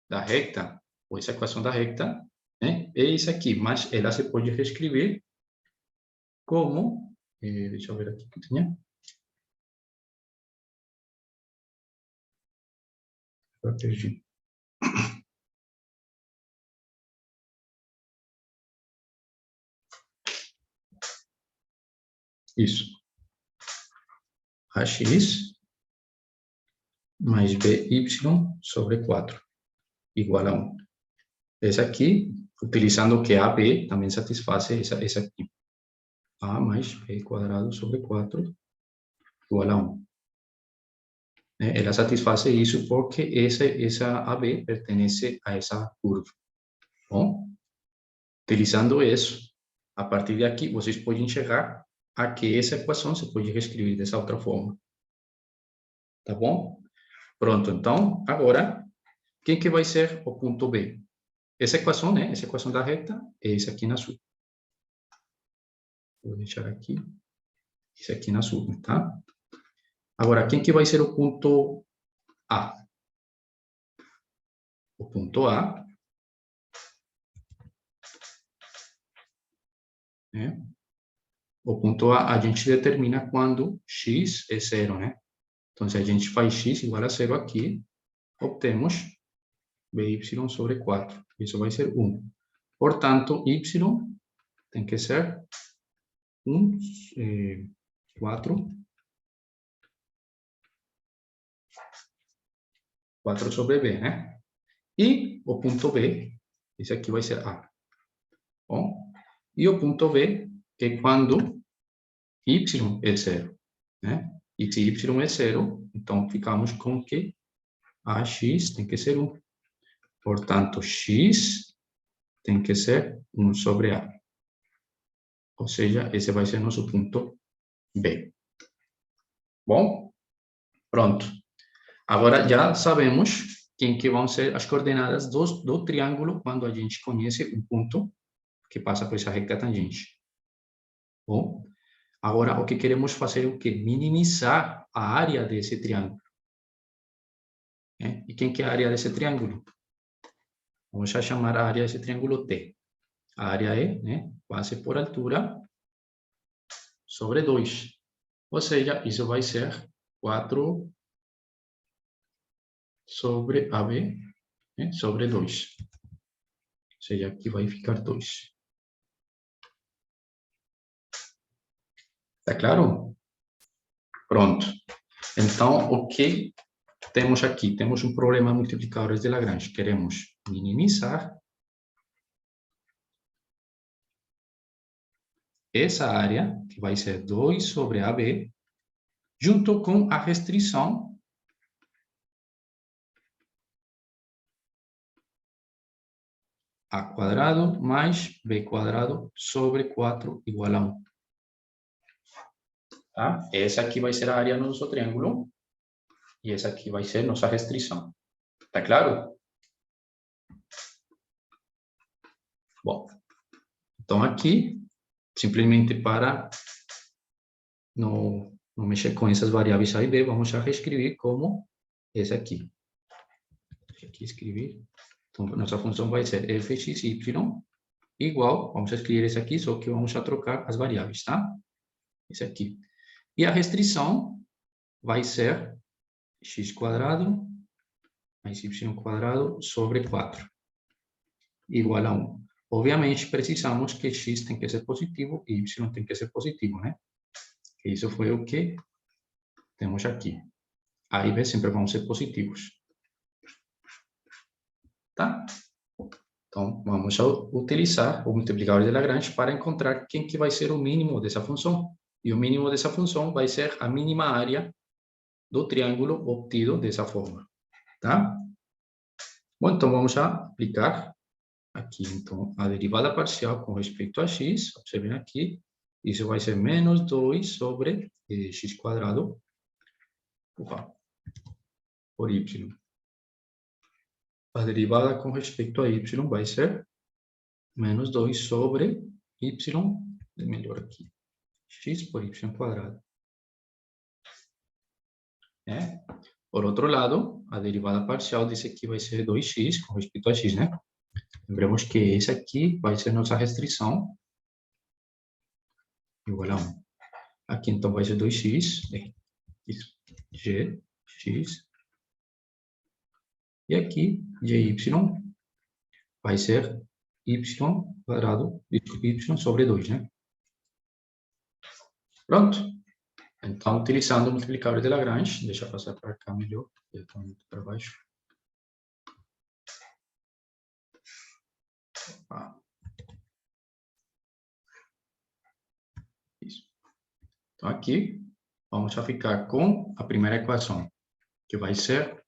da reta, ou essa equação da reta, né, é isso aqui, mas ela se pode reescrever como, deixa eu ver aqui que tinha. Eu perdi. Isso. AX mais BY sobre 4 igual a 1. Esse aqui, utilizando que AB também satisfaz essa aqui. A mais B quadrado sobre 4 igual a 1. Ela satisfaz isso porque essa AB pertence a essa curva. Bom, utilizando isso, a partir de aqui, vocês podem chegar a que essa equação se pode reescrever dessa outra forma. Tá bom? Pronto, então, agora, quem que vai ser o ponto B? Essa equação, né? Essa equação da reta é essa aqui na azul. Vou deixar aqui. Esse aqui na azul, tá? Agora, quem que vai ser o ponto A? O ponto A né? O ponto A gente determina quando x é 0, né? Então, se a gente faz x igual a 0 aqui, obtemos by sobre 4. Isso vai ser 1. Portanto, y tem que ser 4 sobre b, né? E o ponto B, esse aqui vai ser A. Bom, e o ponto B é quando y é 0, né? E se y é 0, então ficamos com que AX tem que ser 1. Portanto, x tem que ser 1 sobre A. Ou seja, esse vai ser nosso ponto B. Bom, pronto. Agora já sabemos quem que vão ser as coordenadas do triângulo quando a gente conhece um ponto que passa por essa reta tangente. Bom, agora o que queremos fazer é o quê? Minimizar a área desse triângulo. E quem que é a área desse triângulo? Vamos já chamar a área desse triângulo T. A área é, né, base por altura sobre 2. Ou seja, isso vai ser 4 sobre AB, né, sobre 2. Ou seja, aqui vai ficar 2. Tá claro? Pronto. Então, o que temos aqui? Temos um problema de multiplicadores de Lagrange. Queremos minimizar essa área, que vai ser 2 sobre AB, junto com a restrição A quadrado mais B quadrado sobre 4 igual a 1. Tá? Essa aqui vai ser a área do nosso triângulo. E essa aqui vai ser nossa restrição. Tá claro? Bom, então aqui, simplesmente para não mexer com essas variáveis A e B, vamos já reescrever como esse aqui. Deixa aqui escrever. Então, nossa função vai ser fxy igual, vamos escrever esse aqui, só que vamos já trocar as variáveis, tá? Esse aqui. E a restrição vai ser x quadrado mais y quadrado sobre 4 igual a 1. Obviamente, precisamos que x tem que ser positivo e y tem que ser positivo, né? Isso foi o que temos aqui. A e B sempre vão ser positivos. Tá? Então, vamos utilizar o multiplicador de Lagrange para encontrar quem que vai ser o mínimo dessa função. E o mínimo dessa função vai ser a mínima área do triângulo obtido dessa forma. Tá? Bom, então vamos aplicar aqui, então, a derivada parcial com respeito a x. Observem aqui. Isso vai ser menos 2 sobre x quadrado por y. A derivada com respeito a y vai ser menos 2 sobre y, melhor aqui, x por y quadrado. Por outro lado, a derivada parcial desse aqui vai ser 2x com respeito a x, né? Lembramos que esse aqui vai ser nossa restrição, igual a 1. Aqui, então, vai ser 2x, g, x. E aqui, gy vai ser y quadrado, y sobre 2, né? Pronto. Então, utilizando o multiplicador de Lagrange, deixa eu passar para cá melhor, eu estou muito para baixo. Isso. Então, aqui, vamos a ficar com a primeira equação, que vai ser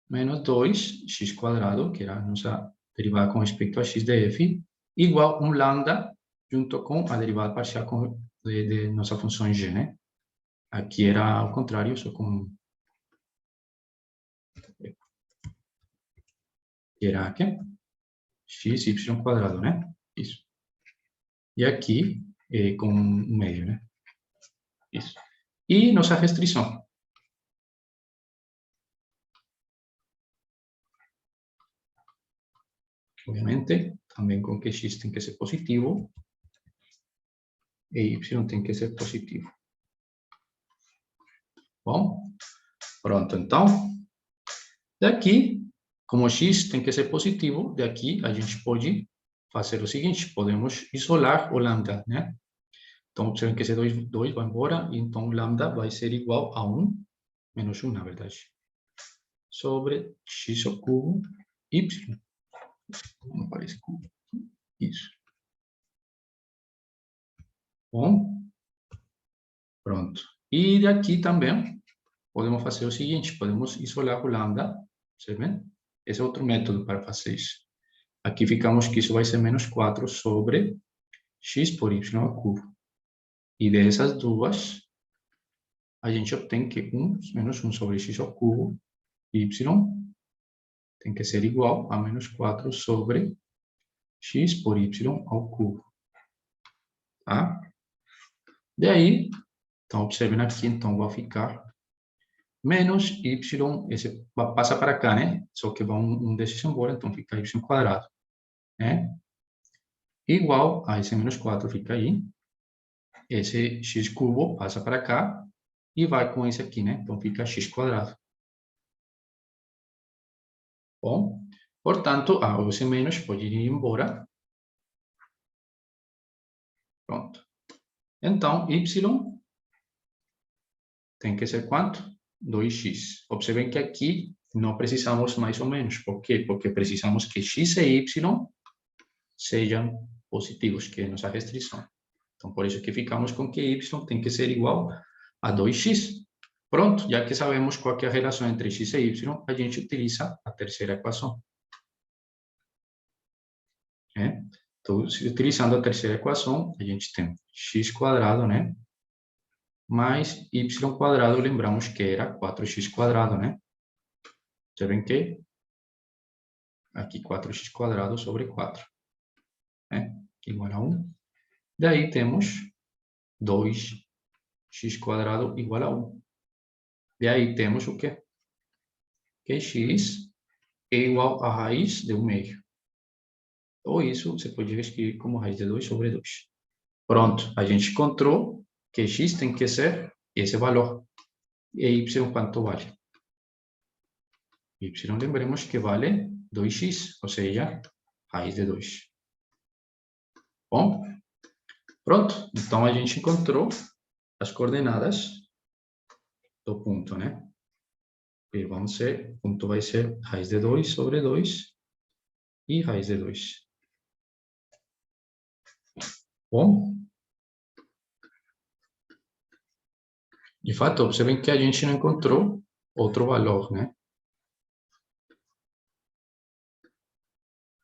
menos 2x², que era a nossa derivada com respeito a x de f, igual a lambda junto com a derivada parcial de nossa função g, né? Aqui era ao contrário, só com... Era aqui, xy², né? Isso. E aqui, com um meio, né? Isso. E nossa restrição. Obviamente, também com que x tem que ser positivo e y tem que ser positivo. Bom, pronto, então, daqui, como x tem que ser positivo, daqui a gente pode fazer o seguinte, podemos isolar o lambda, né? Então, observem que esse 2 vai embora, e então lambda vai ser igual a 1, menos 1, na verdade, sobre x ao cubo y. Não aparece cubo. Isso. Bom, pronto. E daqui também, podemos fazer o seguinte, podemos isolar o lambda, percebem? Esse é outro método para fazer isso. Aqui ficamos que isso vai ser menos 4 sobre x por y ao cubo. E dessas duas, a gente obtém que 1 menos 1 sobre x ao cubo, y, tem que ser igual a menos 4 sobre x por y ao cubo. Tá? Daí, então, observem aqui, então, vai ficar menos y, esse passa para cá, né? Só que vai um desses embora, então fica y², né? Igual a esse menos 4 fica aí. Esse x cubo passa para cá e vai com esse aqui, né? Então fica x². Bom, portanto, esse menos pode ir embora. Pronto. Então, y tem que ser quanto? 2x. Observem que aqui não precisamos mais ou menos. Por quê? Porque precisamos que x e y sejam positivos, que é nossa restrição. Então, por isso que ficamos com que y tem que ser igual a 2x. Pronto, já que sabemos qual é a relação entre x e y, a gente utiliza a terceira equação. Então, utilizando a terceira equação, a gente tem x², né? Mais y², lembramos que era 4x², né? Observem que aqui 4x² sobre 4, né? Igual a 1. Daí temos 2x² igual a 1. E aí temos o quê? Que x é igual a raiz de 1 meio. Ou isso você pode escrever como raiz de 2 sobre 2. Pronto, a gente encontrou que x tem que ser esse valor. E y quanto vale? Y, lembremos que vale 2x, ou seja, raiz de 2. Bom, pronto. Então, a gente encontrou as coordenadas do ponto, né? E vamos ser, o ponto vai ser raiz de 2 sobre 2 e raiz de 2. Bom, de fato, observem que a gente não encontrou outro valor, né?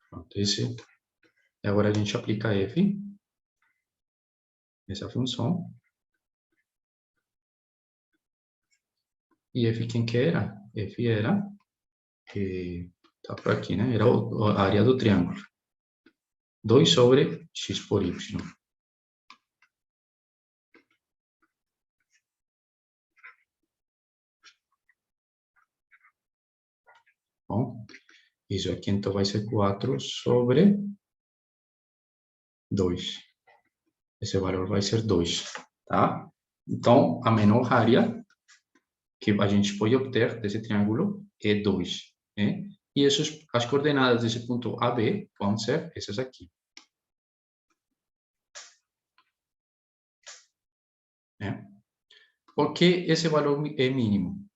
Pronto, esse. Agora a gente aplica f, essa função. E f quem que era? F era, que tá por aqui, né? Era a área do triângulo. 2 sobre x por y. Bom, isso aqui então vai ser 4 sobre 2. Esse valor vai ser 2, tá? Então, a menor área que a gente pode obter desse triângulo é 2, né? E as coordenadas desse ponto AB vão ser essas aqui. Né? Por que esse valor é mínimo?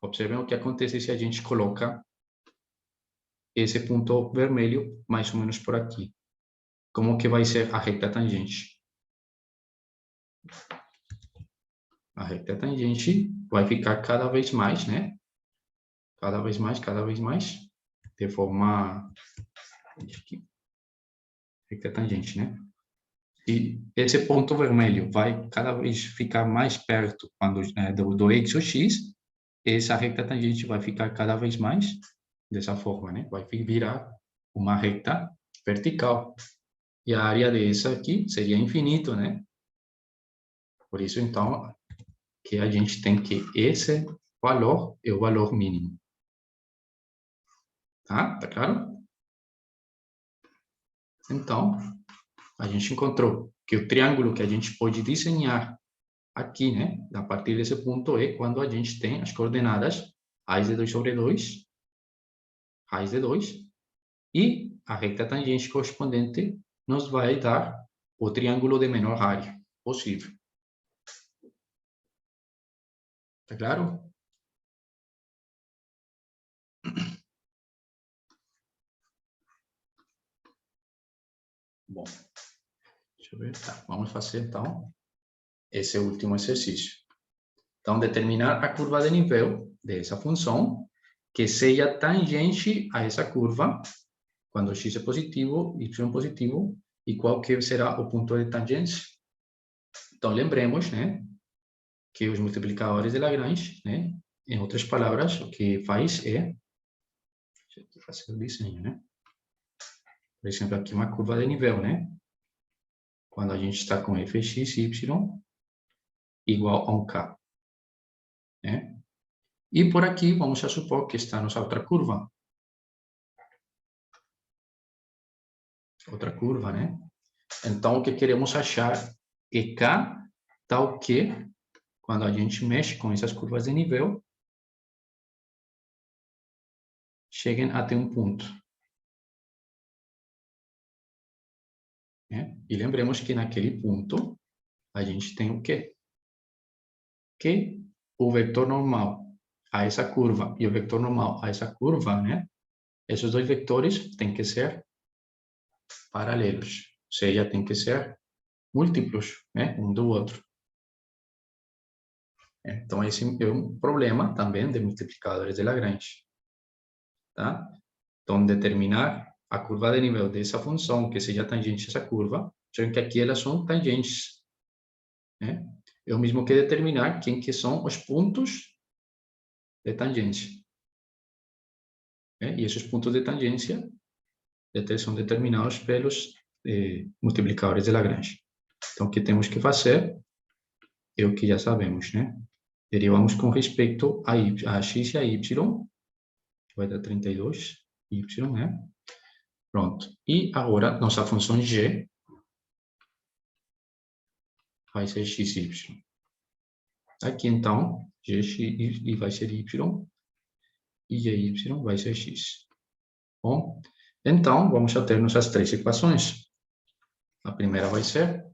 Observem o que acontece se a gente coloca esse ponto vermelho mais ou menos por aqui. Como que vai ser a reta tangente? A reta tangente vai ficar cada vez mais, né? Cada vez mais, de forma... Reta tangente, né? E esse ponto vermelho vai cada vez ficar mais perto quando, do eixo X, essa reta tangente vai ficar cada vez mais dessa forma, né? Vai virar uma reta vertical. E a área dessa aqui seria infinito, né? Por isso, então, que a gente tem que esse valor é o valor mínimo. Tá? Tá claro? Então, a gente encontrou que o triângulo que a gente pode desenhar aqui, né, a partir desse ponto é quando a gente tem as coordenadas raiz de 2 sobre 2, raiz de 2, e a reta tangente correspondente nos vai dar o triângulo de menor área possível. Tá claro? Bom, deixa eu ver. Tá, vamos fazer, então, esse último exercício. Então, determinar a curva de nível dessa função que seja tangente a essa curva, quando x é positivo, y é positivo, e qual que será o ponto de tangência. Então, lembremos, né, que os multiplicadores de Lagrange, né, em outras palavras, o que faz é... Deixa eu fazer o desenho, né? Por exemplo, aqui uma curva de nível, né? Quando a gente está com fx, y igual a um k, né? E por aqui, vamos supor que está nossa outra curva. Outra curva, né? Então, o que queremos achar é k tal que, quando a gente mexe com essas curvas de nível, cheguem até um ponto. Né? E lembremos que naquele ponto, a gente tem o quê? Que o vetor normal a essa curva e o vetor normal a essa curva, né? Esses dois vetores têm que ser paralelos, ou seja, tem que ser múltiplos, né? Um do outro. Então, esse é um problema também de multiplicadores de Lagrange. Tá? Então, determinar a curva de nível dessa função que seja tangente a essa curva, já que aqui elas são tangentes. Né? É o mesmo que determinar quem que são os pontos de tangência. Né? E esses pontos de tangência são determinados pelos multiplicadores de Lagrange. Então, o que temos que fazer é o que já sabemos, né? Derivamos com respeito a x e a y, que vai dar 32, y, né? Pronto. E agora, nossa função g vai ser x, y. Aqui, então, g vai ser y, e gy vai ser x. Bom, então, vamos ter nossas três equações. A primeira vai ser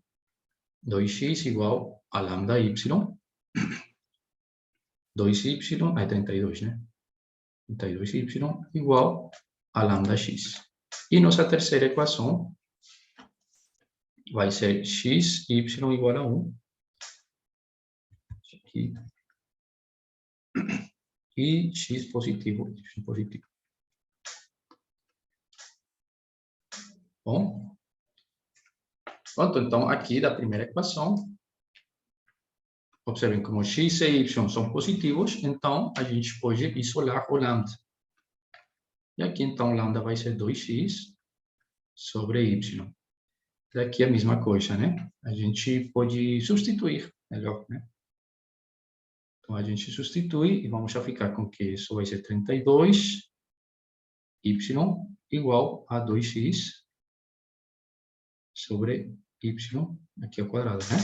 2x igual a lambda y, 2y, é 32, né? 32y igual a lambda x. E nossa terceira equação vai ser x, y igual a 1. Aqui. E x positivo, y positivo. Bom, pronto, então aqui da primeira equação, observem como x e y são positivos, então a gente pode isolar o lambda. E aqui então lambda vai ser 2x sobre y. Daqui a mesma coisa, né? A gente pode substituir melhor, né? Então a gente substitui e vamos já ficar com que isso vai ser 32y igual a 2x sobre y aqui ao quadrado, né?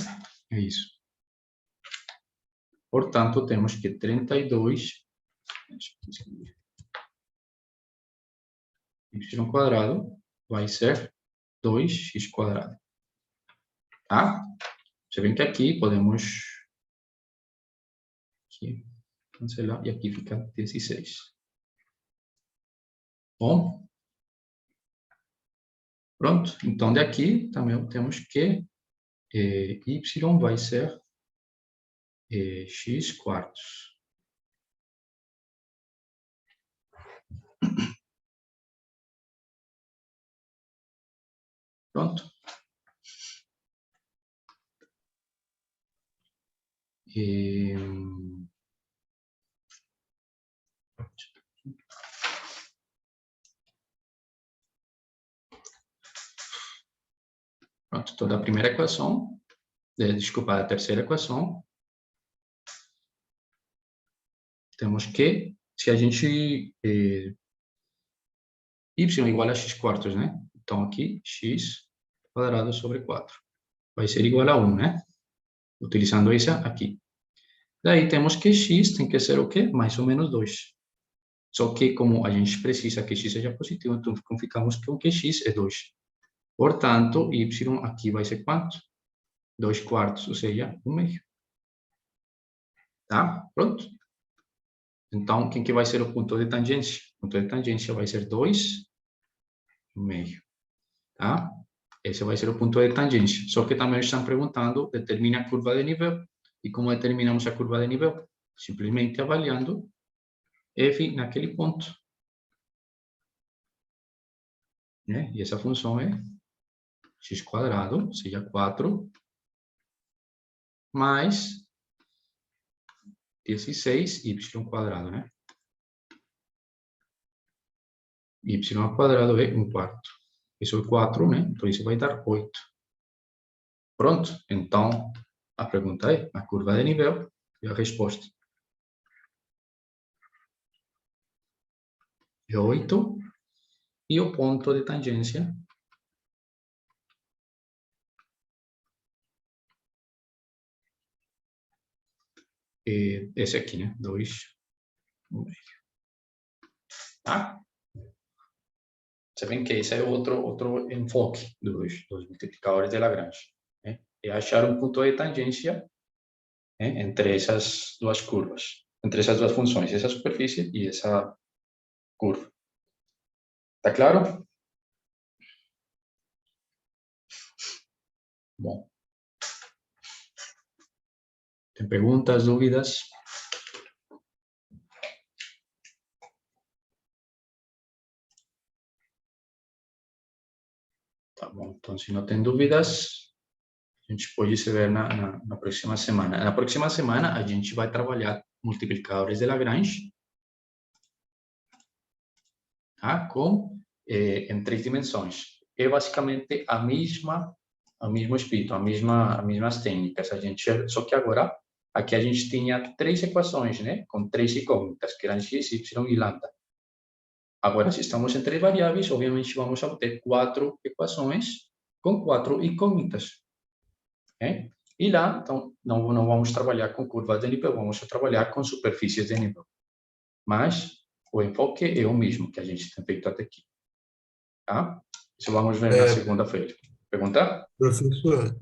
É isso. Portanto, temos que 32 y quadrado vai ser 2x quadrado. Tá? Você vê que aqui podemos aqui, cancelar e aqui fica 16. Bom, pronto. Então, daqui também temos que y vai ser x quartos. Pronto. Pronto, toda a primeira equação, desculpa, a terceira equação, temos que, se a gente, y igual a x quartos, né? Então, aqui, x quadrado sobre 4. Vai ser igual a 1, né? Utilizando essa aqui. Daí, temos que x tem que ser o quê? Mais ou menos 2. Só que, como a gente precisa que x seja positivo, então ficamos com que x é 2. Portanto, y aqui vai ser quanto? 2 quartos, ou seja, 1 meio. Tá? Pronto. Então, quem que vai ser o ponto de tangência? O ponto de tangência vai ser 2 meio. Tá? Esse vai ser o ponto de tangência. Só que também estão perguntando, determine a curva de nível. E como determinamos a curva de nível? Simplesmente avaliando f naquele ponto. Né? E essa função é x quadrado, ou seja, 4, mais 16 y quadrado, né? Y ao quadrado é 1 quarto. Isso é 4, né? Então, isso vai dar 8. Pronto. Então, a pergunta é a curva de nível e a resposta é 8. E o ponto de tangência é esse aqui, né? 2 meio. Tá? Você vê que esse é outro enfoque dos multiplicadores de Lagrange. Né? É achar um ponto de tangência, né, entre essas duas curvas, entre essas duas funções, essa superfície e essa curva. Tá claro? Bom. Tem perguntas, dúvidas? Tá bom. Então, se não tem dúvidas, a gente pode se ver na próxima semana. Na próxima semana, a gente vai trabalhar multiplicadores de Lagrange, tá? Em 3 dimensões. É basicamente o mesmo espírito, as mesmas técnicas. Só que agora, aqui a gente tinha 3 equações, né? Com 3 incógnitas, que eram x, y e lambda. Agora, se estamos em 3 variáveis, obviamente vamos obter 4 equações com 4 incógnitas. Okay? E lá, então, não vamos trabalhar com curvas de nível, vamos trabalhar com superfícies de nível. Mas o enfoque é o mesmo que a gente tem feito até aqui. Tá? Isso vamos ver na segunda-feira. Pergunta? Professor,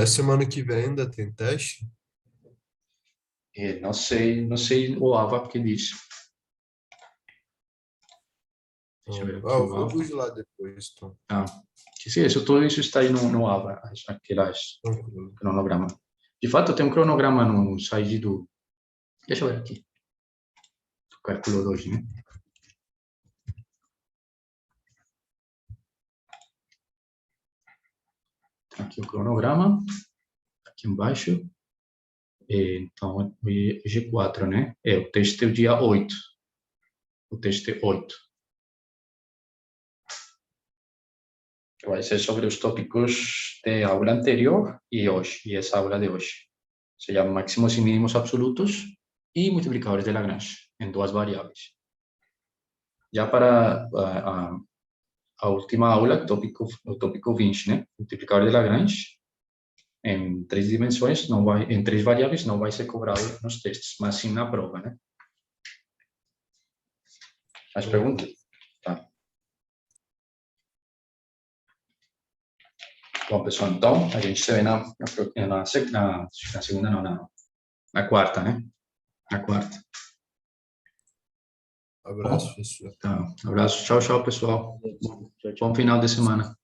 semana que vem ainda tem teste? Não sei o AVA que diz. Deixa eu ver aqui Eu o AVA. vou lá depois, então. Tudo isso está aí no AVA, aquelas cronograma. De fato, tem um cronograma no site do... Deixa eu ver aqui. Do cálculo 2, né? Aqui o cronograma. Aqui embaixo. Então, G4, né? O teste é o dia 8. O teste é 8. Que vai ser sobre os tópicos da aula anterior e hoje, e essa aula de hoje. Se chama máximos e mínimos absolutos e multiplicadores de Lagrange, em 2 variáveis. Já para a última aula, o tópico 20, né? Multiplicador de Lagrange, em 3 dimensões, em 3 variáveis, não vai ser cobrado nos testes, mas sim na prova, né? As perguntas? Tá. Bom, pessoal, então, a gente se vê na segunda, não, na quarta, né? Na quarta. Abraço, pessoal. Tá, abraço. Tchau, tchau, pessoal. Tchau, tchau. Bom final de semana.